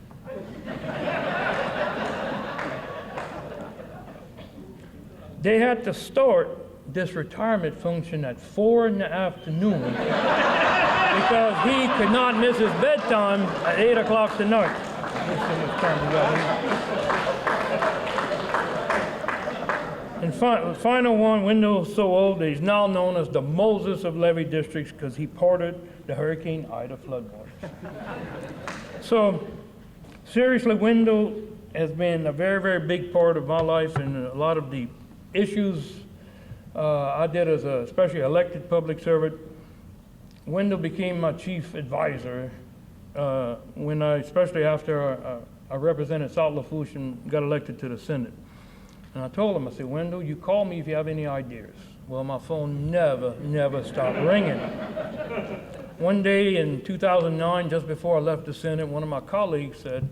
They had to start this retirement function at 4 in the afternoon because he could not miss his bedtime at 8 o'clock tonight. And final one, Wendell's so old that he's now known as the Moses of levee districts because he parted the Hurricane Ida floodwaters. So, seriously, Wendell has been a very, very big part of my life and a lot of the issues I did as a especially elected public servant. Wendell became my chief advisor especially after I represented South Lafourche and got elected to the Senate. And I told him, I said, Wendell, you call me if you have any ideas. Well, my phone never stopped ringing. One day in 2009, just before I left the Senate, one of my colleagues said,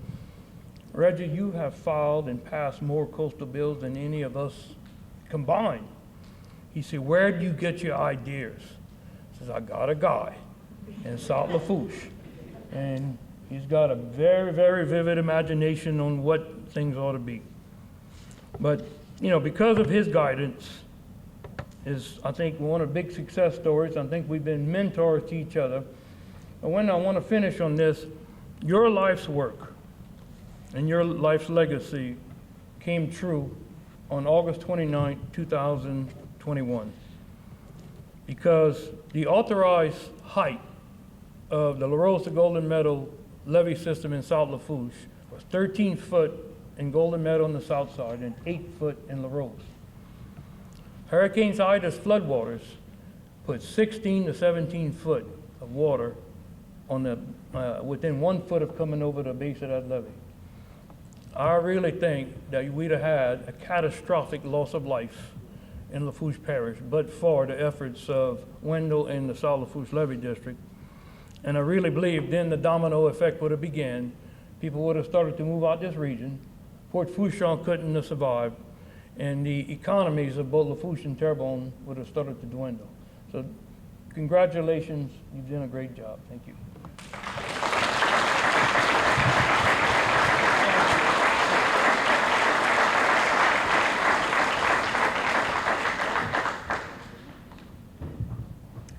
Reggie, you have filed and passed more coastal bills than any of us combined. He said, where do you get your ideas? He says, I got a guy in South Lafourche, and he's got a very, very vivid imagination on what things ought to be. But, because of his guidance is, I think, one of the big success stories. I think we've been mentors to each other. And when I want to finish on this, your life's work and your life's legacy came true on August 29, 2021. Because the authorized height of the La Rosa Golden Meadow levee system in South Lafourche was 13 foot in Golden Meadow on the south side and 8 foot in La Rose. Hurricane Ida's floodwaters put 16 to 17 foot of water on within 1 foot of coming over the base of that levee. I really think that we'd have had a catastrophic loss of life in Lafourche Parish, but for the efforts of Wendell and the South Lafourche Levee District. And I really believe then the domino effect would have began. People would have started to move out this region. Port Fourchon couldn't have survived, and the economies of both Lafourche and Terrebonne would have started to dwindle. So congratulations, you've done a great job. Thank you.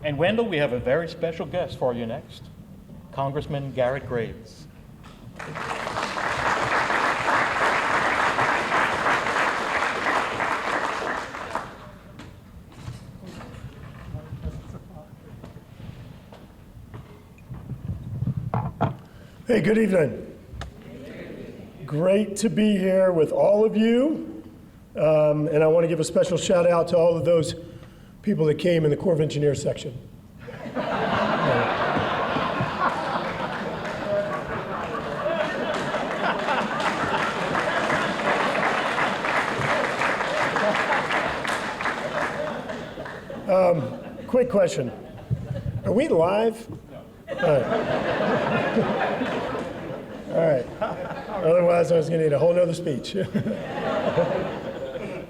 And Wendell, we have a very special guest for you next, Congressman Garrett Graves. Hey, good evening. Great to be here with all of you. And I want to give a special shout out to all of those people that came in the Corps of Engineers section. Quick question. Are we live? All right. All right. Otherwise, I was going to need a whole nother speech.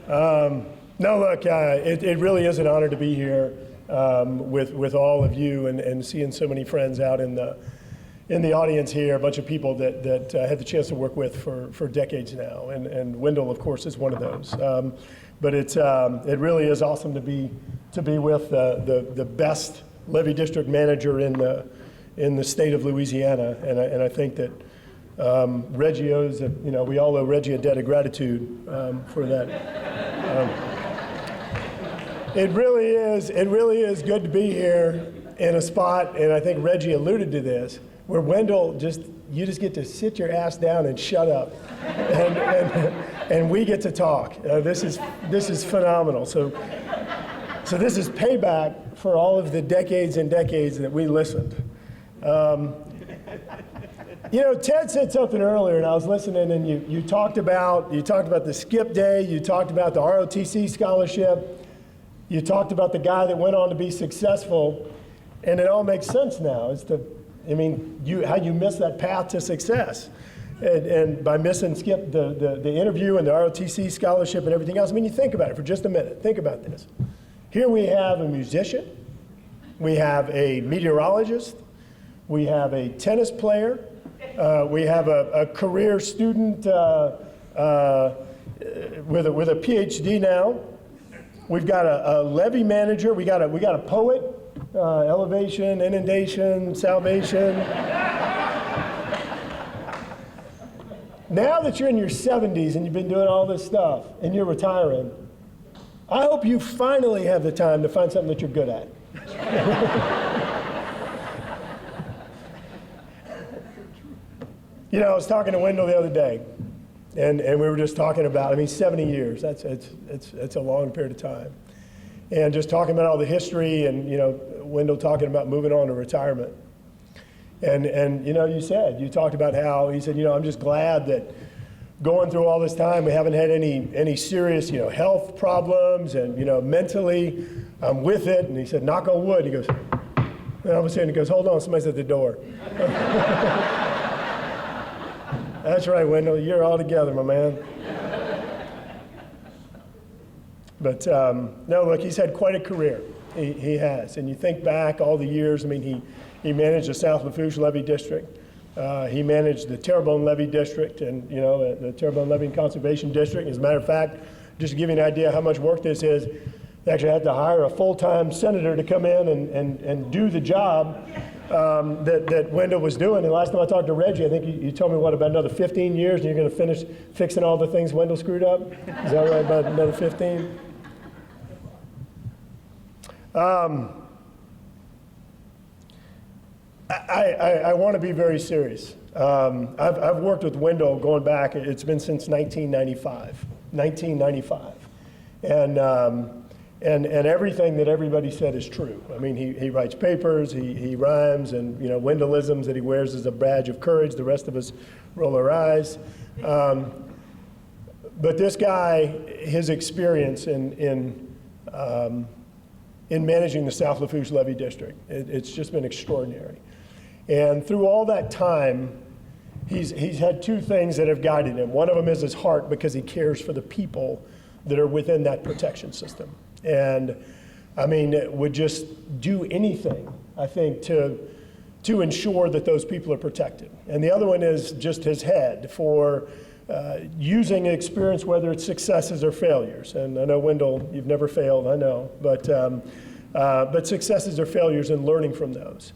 No, look, it really is an honor to be here with all of you and seeing so many friends out in the audience here, a bunch of people that I had the chance to work with for decades now. And Windell, of course, is one of those. But it really is awesome to be with the best levy district manager in the state of Louisiana, and I think that Reggie owes, we all owe Reggie a debt of gratitude for that. It really is good to be here in a spot, and I think Reggie alluded to this, where Windell you just get to sit your ass down and shut up, and we get to talk. This is phenomenal. So this is payback for all of the decades and decades that we listened. Ted said something earlier, and I was listening, and you talked about the skip day, you talked about the ROTC scholarship, you talked about the guy that went on to be successful, and it all makes sense now. How you miss that path to success, and by missing Skip the interview and the ROTC scholarship and everything else. You think about it for just a minute. Think about this. Here we have a musician, we have a meteorologist, we have a tennis player, we have a career student with a PhD now. We've got a levy manager. We got a poet, elevation, inundation, salvation. Now that you're in your 70s and you've been doing all this stuff and you're retiring, I hope you finally have the time to find something that you're good at. I was talking to Windell the other day, and we were just talking about, 70 years, that's a long period of time. And just talking about all the history and, Windell talking about moving on to retirement. And you talked about how, he said, I'm just glad that going through all this time, we haven't had any serious, health problems, and, mentally, I'm with it. And he said, knock on wood. He goes, and all of a sudden he goes, hold on, somebody's at the door. That's right, Windell, you're all together, my man. But no, look, he's had quite a career. He has. And you think back all the years, he managed the South Lafourche Levy District. He managed the Terrebonne Levy District and, the Terrebonne Levy and Conservation District. As a matter of fact, just to give you an idea how much work this is, they actually had to hire a full-time senator to come in and do the job that Windell was doing. And last time I talked to Reggie, I think you told me, about another 15 years, and you're going to finish fixing all the things Windell screwed up? Is that right, about another 15? I want to be very serious. I've worked with Windell going back, it's been since 1995. And everything that everybody said is true. He writes papers, he rhymes, and Wendellisms that he wears as a badge of courage. The rest of us roll our eyes. But this guy, his experience in managing the South Lafourche Levy District, it's just been extraordinary. And through all that time, he's had two things that have guided him. One of them is his heart, because he cares for the people that are within that protection system. And would just do anything, I think, to ensure that those people are protected. And the other one is just his head for using experience, whether it's successes or failures. And I know, Windell, you've never failed, I know, but successes or failures and learning from those.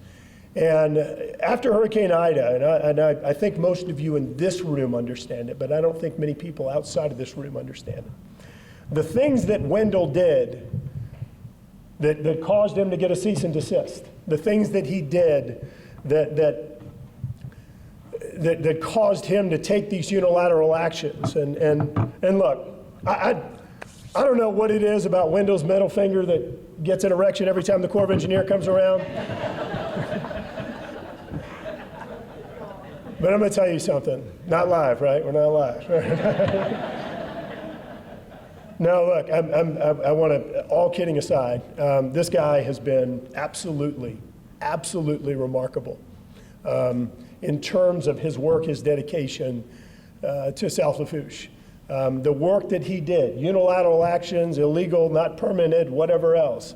And after Hurricane Ida, and I think most of you in this room understand it, but I don't think many people outside of this room understand it. The things that Windell did that caused him to get a cease and desist, the things that he did that that caused him to take these unilateral actions. And look, I don't know what it is about Wendell's middle finger that gets an erection every time the Corps of Engineer comes around. But I'm going to tell you something. Not live, right? We're not live. No, look, I want to, all kidding aside, this guy has been absolutely remarkable in terms of his work, his dedication to South Lafourche. The work that he did, unilateral actions, illegal, not permitted, whatever else,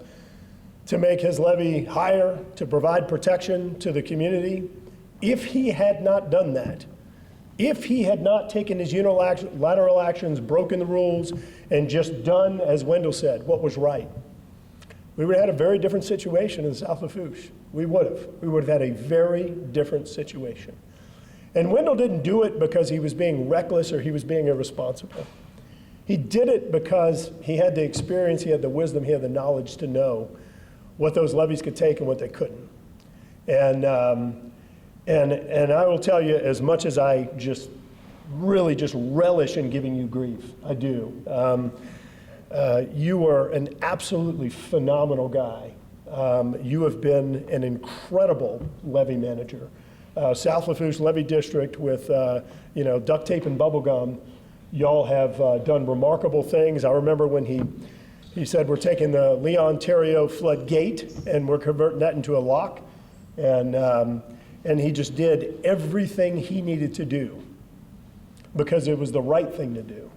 to make his levee higher, to provide protection to the community. If he had not done that, if he had not taken his unilateral actions, broken the rules, and just done, as Wendell said, what was right, we would have had a very different situation in South Lafourche. We would have had a very different situation. And Wendell didn't do it because he was being reckless or he was being irresponsible. He did it because he had the experience, he had the wisdom, he had the knowledge to know what those levees could take and what they couldn't. And I will tell you, as much as I really relish in giving you grief, I do. You are an absolutely phenomenal guy. You have been an incredible levee manager. South Lafourche Levee District with duct tape and bubble gum, y'all have done remarkable things. I remember when he said we're taking the Leon Terrio flood gate and we're converting that into a lock, and he just did everything he needed to do because it was the right thing to do.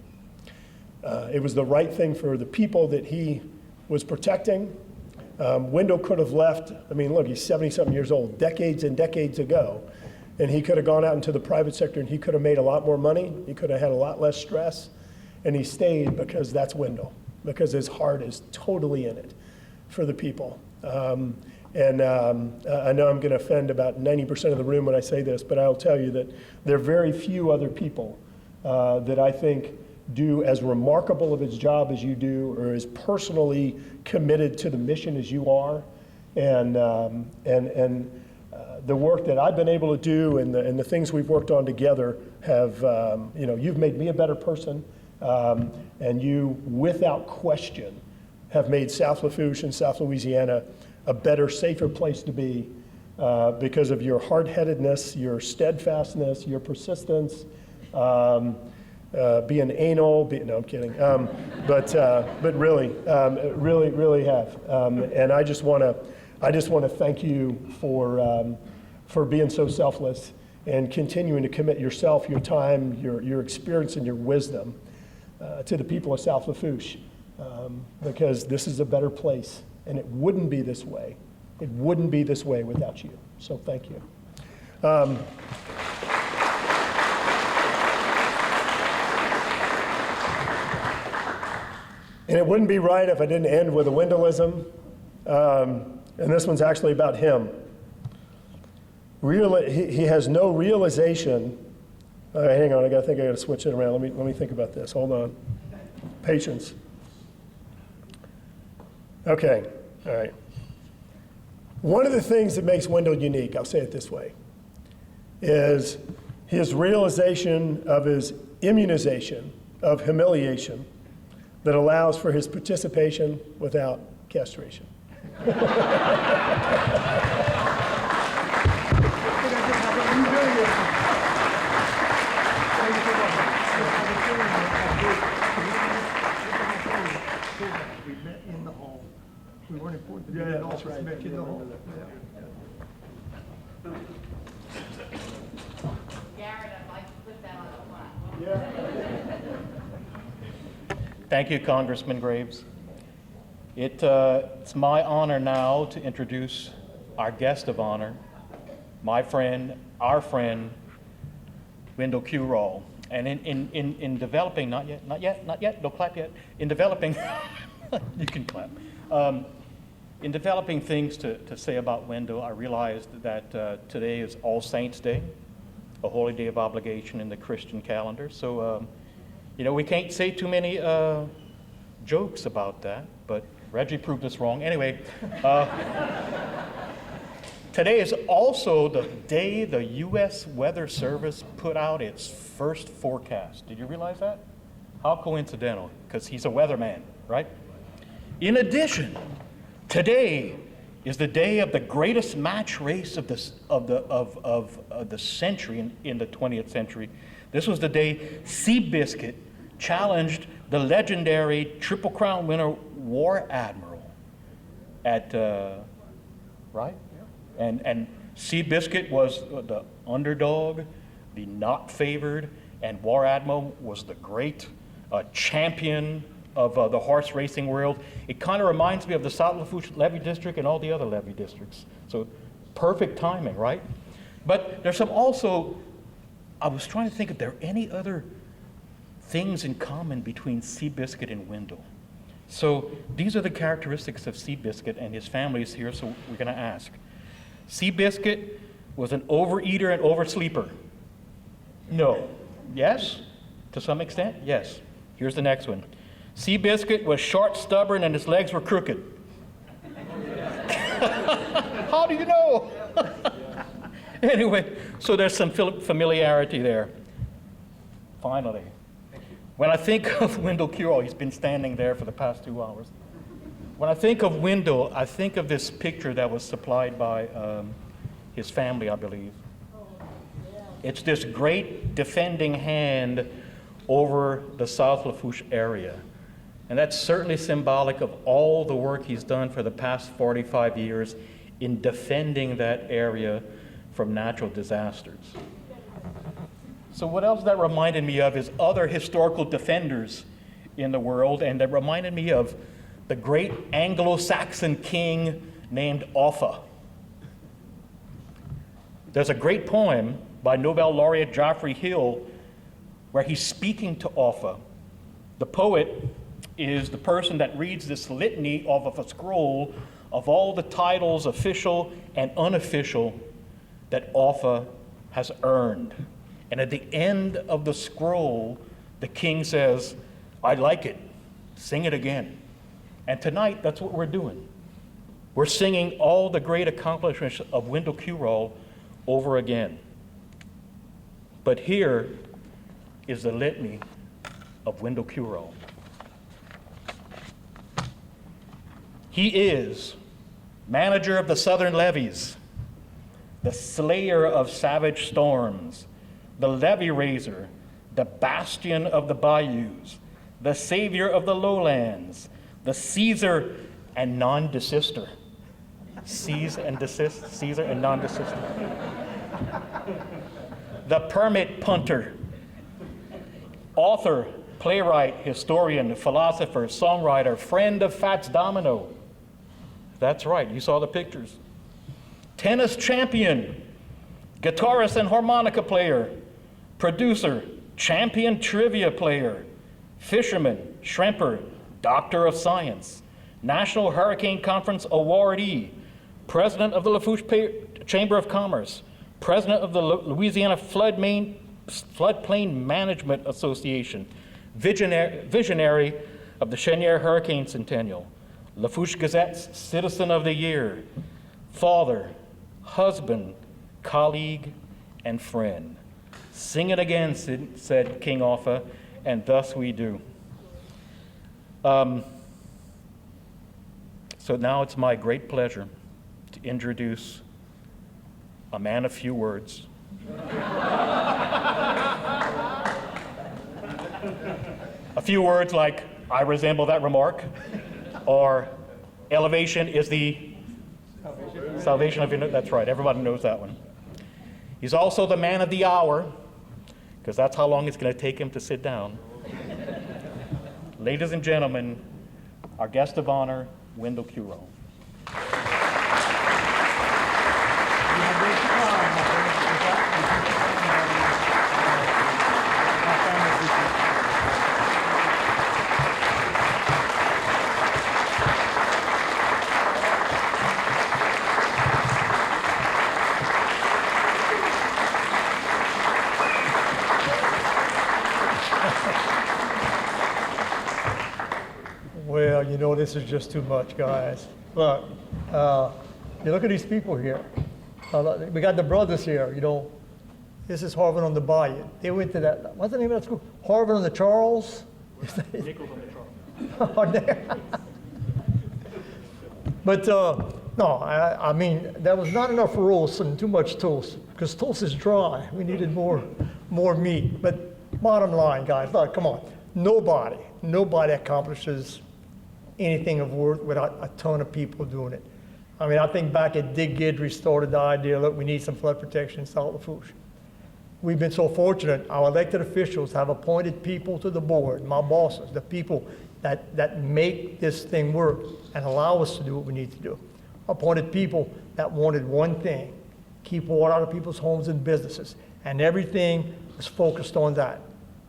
It was the right thing for the people that he was protecting. Wendell could have left, I mean, look, he's 70-something years old, decades and decades ago, and he could have gone out into the private sector and he could have made a lot more money. He could have had a lot less stress, and he stayed because that's Wendell, because his heart is totally in it for the people. And I know I'm going to offend about 90% of the room when I say this, but I'll tell you that there are very few other people that I think do as remarkable of his job as you do, or as personally committed to the mission as you are. And the work that I've been able to do and the things we've worked on together have, you've made me a better person. And you, without question, have made South Lafourche and South Louisiana a better, safer place to be because of your hard-headedness, your steadfastness, your persistence, being anal. No, I'm kidding. But really have. And I just want to thank you for being so selfless and continuing to commit yourself, your time, your experience, and your wisdom to the people of South Lafourche, because this is a better place. And it wouldn't be this way. It wouldn't be this way without you. So thank you. And it wouldn't be right if I didn't end with a Wendellism. And this one's actually about him. He has no realization. Hang on, I got to switch it around. Let me think about this. Hold on. Patience. Okay, all right. One of the things that makes Wendell unique, I'll say it this way, is his realization of his immunization of humiliation that allows for his participation without castration. We weren't important to be in the office, met you in the hall. Garrett, I'd like to put that on the front. Thank you, Congressman Graves. It's my honor now to introduce our guest of honor, my friend, our friend, Windell Curole. And in developing, not yet, don't clap yet. In developing, you can clap. In developing things to say about Wendell, I realized that today is All Saints' Day, a holy day of obligation in the Christian calendar. So, we can't say too many jokes about that, but Reggie proved us wrong. Anyway, Today is also the day the U.S. Weather Service put out its first forecast. Did you realize that? How coincidental, because he's a weatherman, right? In addition, today is the day of the greatest match race of the century in the 20th century. This was the day Seabiscuit challenged the legendary Triple Crown winner War Admiral at, right? And Seabiscuit was the underdog, the not favored, and War Admiral was the great champion of the horse racing world. It kind of reminds me of the South Lafourche Levee District and all the other levee districts. So perfect timing, right? But there's some also, I was trying to think if there are any other things in common between Seabiscuit and Windell. So these are the characteristics of Seabiscuit, and his family is here, so we're going to ask. Seabiscuit was an overeater and oversleeper. No. Yes? To some extent? Yes. Here's the next one. Seabiscuit was short, stubborn, and his legs were crooked. How do you know? Anyway, so there's some familiarity there. Finally, when I think of Windell Curole, he's been standing there for the past 2 hours. When I think of Windell, I think of this picture that was supplied by his family, I believe. It's this great defending hand over the South Lafourche area. And that's certainly symbolic of all the work he's done for the past 45 years in defending that area from natural disasters. So what else that reminded me of is other historical defenders in the world, and that reminded me of the great Anglo-Saxon king named Offa. There's a great poem by Nobel laureate Geoffrey Hill where he's speaking to Offa. The poet is the person that reads this litany off of a scroll of all the titles, official and unofficial, that Offa has earned. And at the end of the scroll, the king says, "I like it, sing it again." And tonight, that's what we're doing. We're singing all the great accomplishments of Windell Curole over again. But here is the litany of Windell Curole. He is manager of the southern levees, the slayer of savage storms, the levee raiser, the bastion of the bayous, the savior of the lowlands, the Caesar and non-desister. Seize and desist, Caesar and non-desister. The permit punter, author, playwright, historian, philosopher, songwriter, friend of Fats Domino. That's right, you saw the pictures. Tennis champion, guitarist and harmonica player, producer, champion trivia player, fisherman, shrimper, doctor of science, National Hurricane Conference awardee, president of the Lafourche Chamber of Commerce, president of the Louisiana Floodplain Management Association, visionary of the Cheniere Hurricane Centennial, Lafourche Gazette's Citizen of the Year, father, husband, colleague, and friend. Sing it again, said King Offa, and thus we do. So now it's my great pleasure to introduce a man of few words. A few words like, "I resemble that remark," or "Elevation is the salvation of your..." That's right, everybody knows that one. He's also the man of the hour, because that's how long it's going to take him to sit down. Ladies and gentlemen, our guest of honor, Windell Curole. Well, you know, this is just too much, guys. Look, you look at these people here. We got the brothers here, you know. This is Harvard on the Bayou. They went to that, what's the name of that school? Harvard on the Charles? Nichols on the Charles. But no, I mean, there was not enough roast and too much toast, because toast is dry. We needed more meat. But bottom line, guys, look, come on. Nobody accomplishes anything of worth without a ton of people doing it. I mean, I think back at Dick Guidry started the idea, look, we need some flood protection in South Lafourche. We've been so fortunate, our elected officials have appointed people to the board, my bosses, the people that make this thing work and allow us to do what we need to do. Appointed people that wanted one thing, keep water out of people's homes and businesses, and everything was focused on that.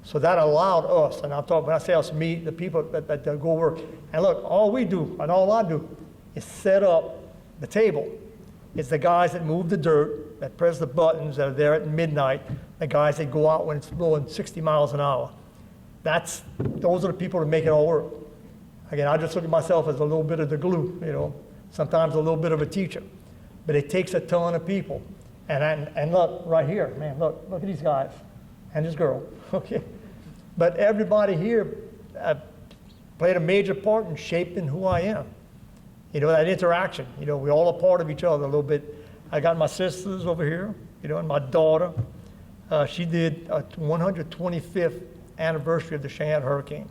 So that allowed us, and I'm talking, when I say us, me, the people that go work. And look, all we do, and all I do, is set up the table. It's the guys that move the dirt, that press the buttons, that are there at midnight, the guys that go out when it's blowing 60 miles an hour. Those are the people that make it all work. Again, I just look at myself as a little bit of the glue, you know, sometimes a little bit of a teacher. But it takes a ton of people. And look, right here, man, look at these guys and this girl, okay? But everybody here played a major part in shaping who I am. You know, that interaction, you know, we're all a part of each other a little bit. I got my sisters over here, you know, and my daughter. She did a 125th anniversary of the Cheyenne hurricane.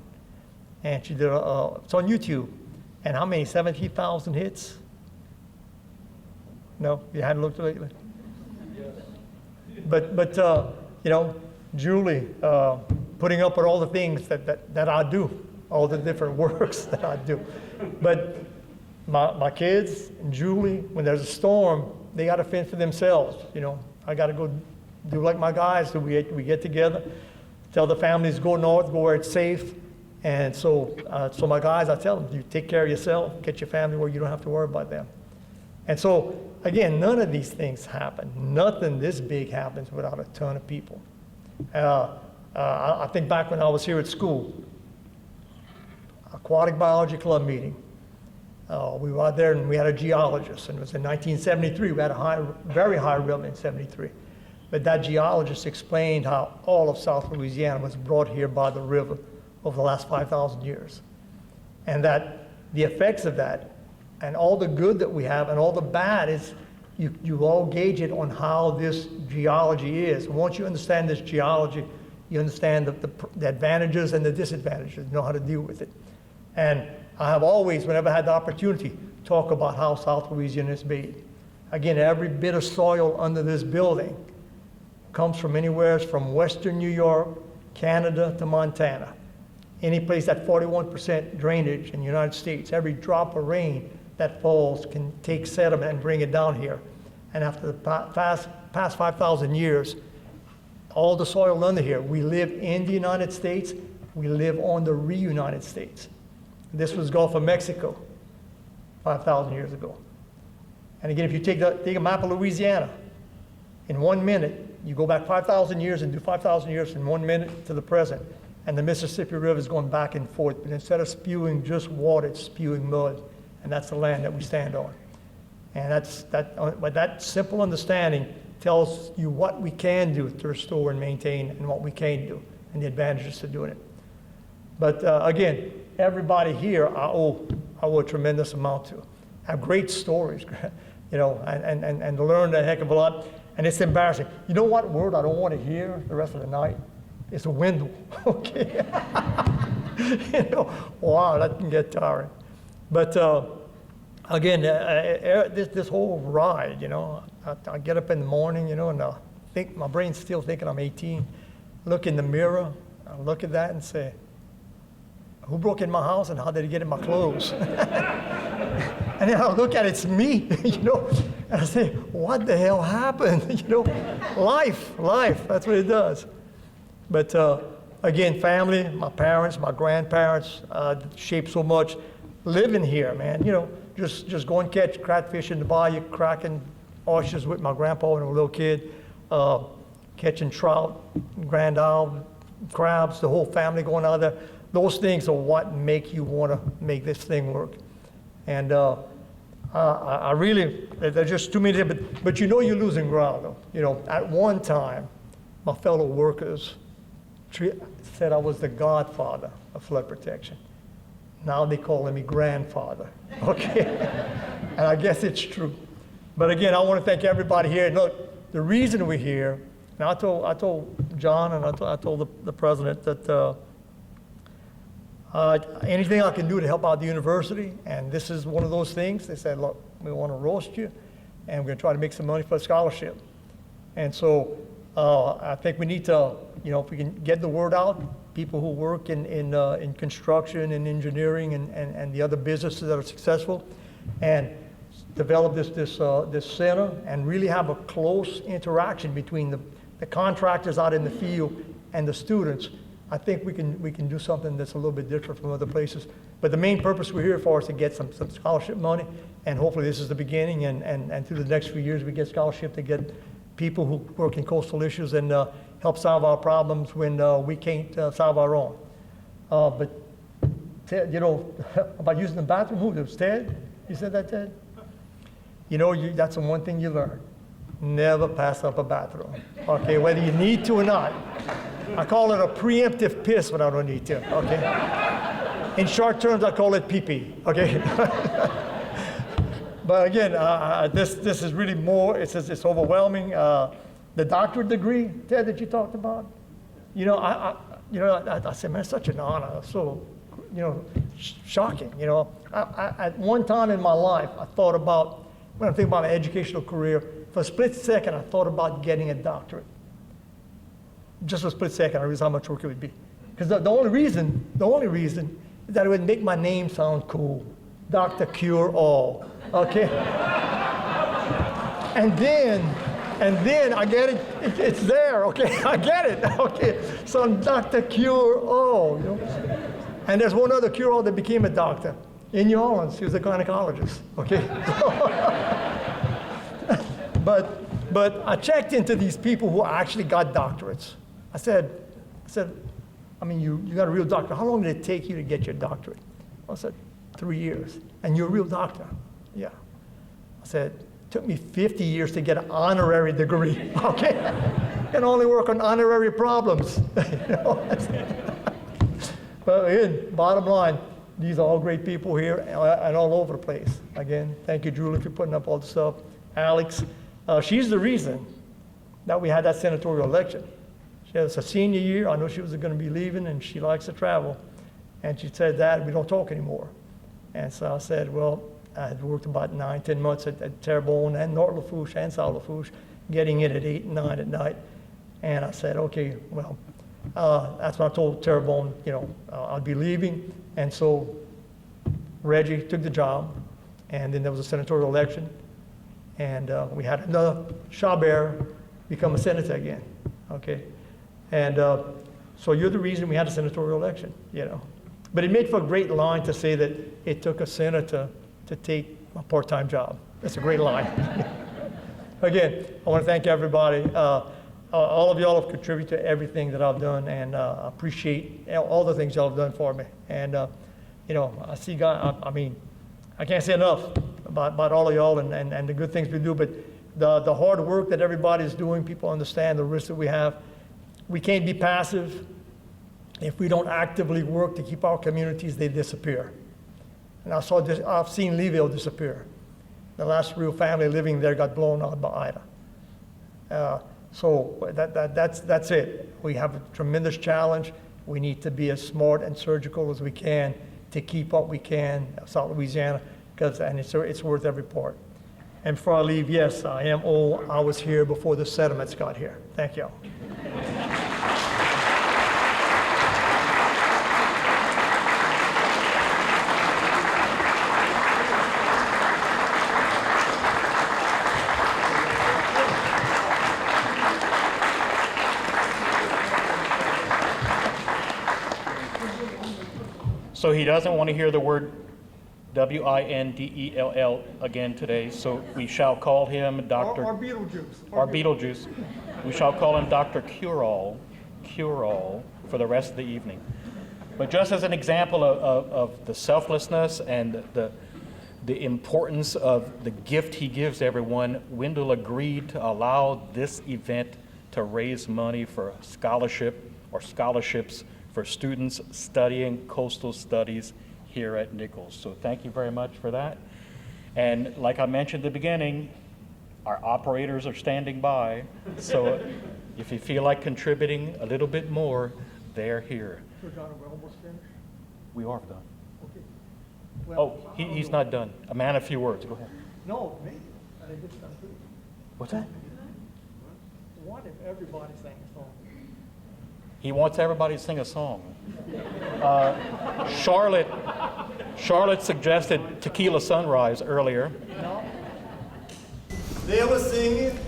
And she did it's on YouTube. And how many, 17,000 hits? No, you hadn't looked lately? Yes. But you know, Julie, putting up with all the things that I do, all the different works that I do. But my kids and Julie, when there's a storm, they got to fend for themselves. You know, I got to go do like my guys do. We get together, tell the families go north, go where it's safe. And so my guys, I tell them, you take care of yourself, get your family where you don't have to worry about them. And so, again, none of these things happen. Nothing this big happens without a ton of people. I think back when I was here at school, aquatic biology club meeting. We were out there and we had a geologist, and it was in 1973. We had a very high river in 73. But that geologist explained how all of South Louisiana was brought here by the river over the last 5,000 years. And that the effects of that and all the good that we have and all the bad is you all gauge it on how this geology is. Once you understand this geology, you understand the advantages and the disadvantages, you know how to deal with it. And I have always, whenever I had the opportunity, talk about how South Louisiana is made. Again, every bit of soil under this building comes from anywhere from Western New York, Canada to Montana. Any place that 41% drainage in the United States, every drop of rain that falls can take sediment and bring it down here. And after the past 5,000 years, all the soil under here, we live in the United States, we live on the reunited States. This was Gulf of Mexico 5,000 years ago. And again, if you take a map of Louisiana, in 1 minute, you go back 5,000 years and do 5,000 years in 1 minute to the present, and the Mississippi River is going back and forth, but instead of spewing just water, it's spewing mud, and that's the land that we stand on. And but that simple understanding tells you what we can do to restore and maintain and what we can't do, and the advantages to doing it. But again, everybody here I owe a tremendous amount to. I have great stories, you know, and learned a heck of a lot. And it's embarrassing. You know what word I don't want to hear the rest of the night? It's a Windell, okay? You know, wow, that can get tiring. But again, this whole ride, you know, I get up in the morning, you know, and I think my brain's still thinking I'm 18. Look in the mirror, I look at that and say, who broke in my house and how did he get in my clothes? And then I look at it, it's me, you know, and I say, what the hell happened? You know, life, that's what it does. But again, family, my parents, my grandparents shaped so much. Living here, man, you know, just go and catch catfish in the bayou, cracking oysters with my grandpa when I was a little kid, catching trout, grand isle, crabs, the whole family going out there. Those things are what make you want to make this thing work. And I really, there's just too many, but you know you're losing ground though. You know, at one time, my fellow workers said I was the godfather of flood protection. Now they call me grandfather, okay? And I guess it's true. But again, I want to thank everybody here. Look, the reason we're here, and I told John and I told the president that anything I can do to help out the university, and this is one of those things. They said, look, we want to roast you, and we're going to try to make some money for a scholarship. And so I think we need to, you know, if we can get the word out, people who work in construction and engineering and the other businesses that are successful, and develop this center and really have a close interaction between the contractors out in the field and the students. I think we can do something that's a little bit different from other places. But the main purpose we're here for is to get some scholarship money, and hopefully this is the beginning, and through the next few years we get scholarship to get people who work in coastal issues and help solve our problems when we can't solve our own. But Ted, you know, about using the bathroom, who? It was Ted? You said that, Ted? You know, that's the one thing you learn. Never pass up a bathroom, okay, whether you need to or not. I call it a preemptive piss when I don't need to, okay? In short terms, I call it pee-pee, okay? But again, this is really more, it's overwhelming. The doctorate degree, Ted, that you talked about, you know, I said, man, it's such an honor, so, you know, shocking, you know. At one time in my life, I thought about, when I think about my educational career, for a split second, I thought about getting a doctorate. Just for a split second, I realized how much work it would be. Because the only reason is that it would make my name sound cool. Dr. Curole, okay? And then I get it, it's there, okay? I get it, okay? So I'm Dr. Curole, you know? And there's one other Curole that became a doctor in New Orleans. He was a gynecologist, okay? But I checked into these people who actually got doctorates. I said, I mean, you got a real doctor. How long did it take you to get your doctorate? I said, 3 years. And you're a real doctor? Yeah. I said, it took me 50 years to get an honorary degree, okay? And only work on honorary problems. You know? But again, bottom line, these are all great people here and all over the place. Again, thank you, Julie, for putting up all the stuff. Alex, she's the reason that we had that senatorial election. She was a senior year. I know she was going to be leaving, and she likes to travel. And she said, Dad, we don't talk anymore. And so I said, well, I had worked about 9-10 months at Terrebonne and North Lafourche and South Lafourche, getting in at 8 and 9 at night. And I said, okay, well, that's when I told Terrebonne, you know, I'll be leaving. And so Reggie took the job, and then there was a senatorial election. And we had another Chabert become a senator again, okay? And so you're the reason we had a senatorial election, you know. But it made for a great line to say that it took a senator to take a part-time job. That's a great line. Again, I want to thank everybody. All of y'all have contributed to everything that I've done, and I appreciate all the things y'all have done for me. And, you know, I see God, I mean, I can't say enough about all of y'all and the good things we do, but the hard work that everybody's doing, people understand the risks that we have. We can't be passive. If we don't actively work to keep our communities, they disappear. And I've seen Leeville disappear. The last real family living there got blown out by Ida. So that's it. We have a tremendous challenge. We need to be as smart and surgical as we can to keep what we can, South Louisiana, and it's worth every part. And before I leave, yes, I am old. I was here before the settlements got here. Thank you. So he doesn't want to hear the word Windell again today, so we shall call him Dr. Or Beetlejuice. Or Beetlejuice. We shall call him Dr. Curole for the rest of the evening. But just as an example of the selflessness and the importance of the gift he gives everyone, Windell agreed to allow this event to raise money for a scholarship or scholarships for students studying coastal studies here at Nichols. So thank you very much for that. And like I mentioned at the beginning, our operators are standing by. So if you feel like contributing a little bit more, they're here. So John, we're almost finished? We are done. Okay. Oh, he's not done. A man, a few words. Go ahead. No, me. I think it's done too. What's that? What if everybody sang a song? He wants everybody to sing a song. Charlotte suggested Tequila Sunrise earlier. No? They were singing.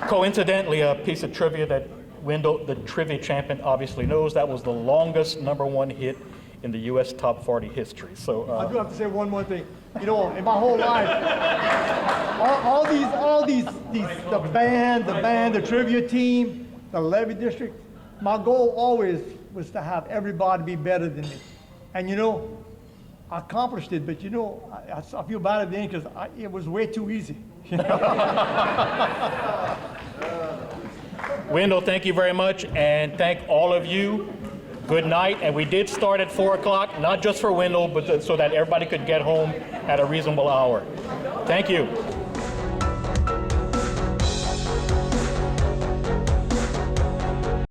Coincidentally, a piece of trivia that Windell, the trivia champion, obviously knows, that was the longest number 1 hit in the U.S. Top 40 history. So I do have to say one more thing. You know, in my whole life, all these, the band, the trivia team, the Levy District, my goal always was to have everybody be better than me. And you know, I accomplished it, but you know, I feel bad at the end because it was way too easy. Windell, thank you very much, and thank all of you. Good night. And we did start at 4 o'clock, not just for Windell, but so that everybody could get home at a reasonable hour. Thank you.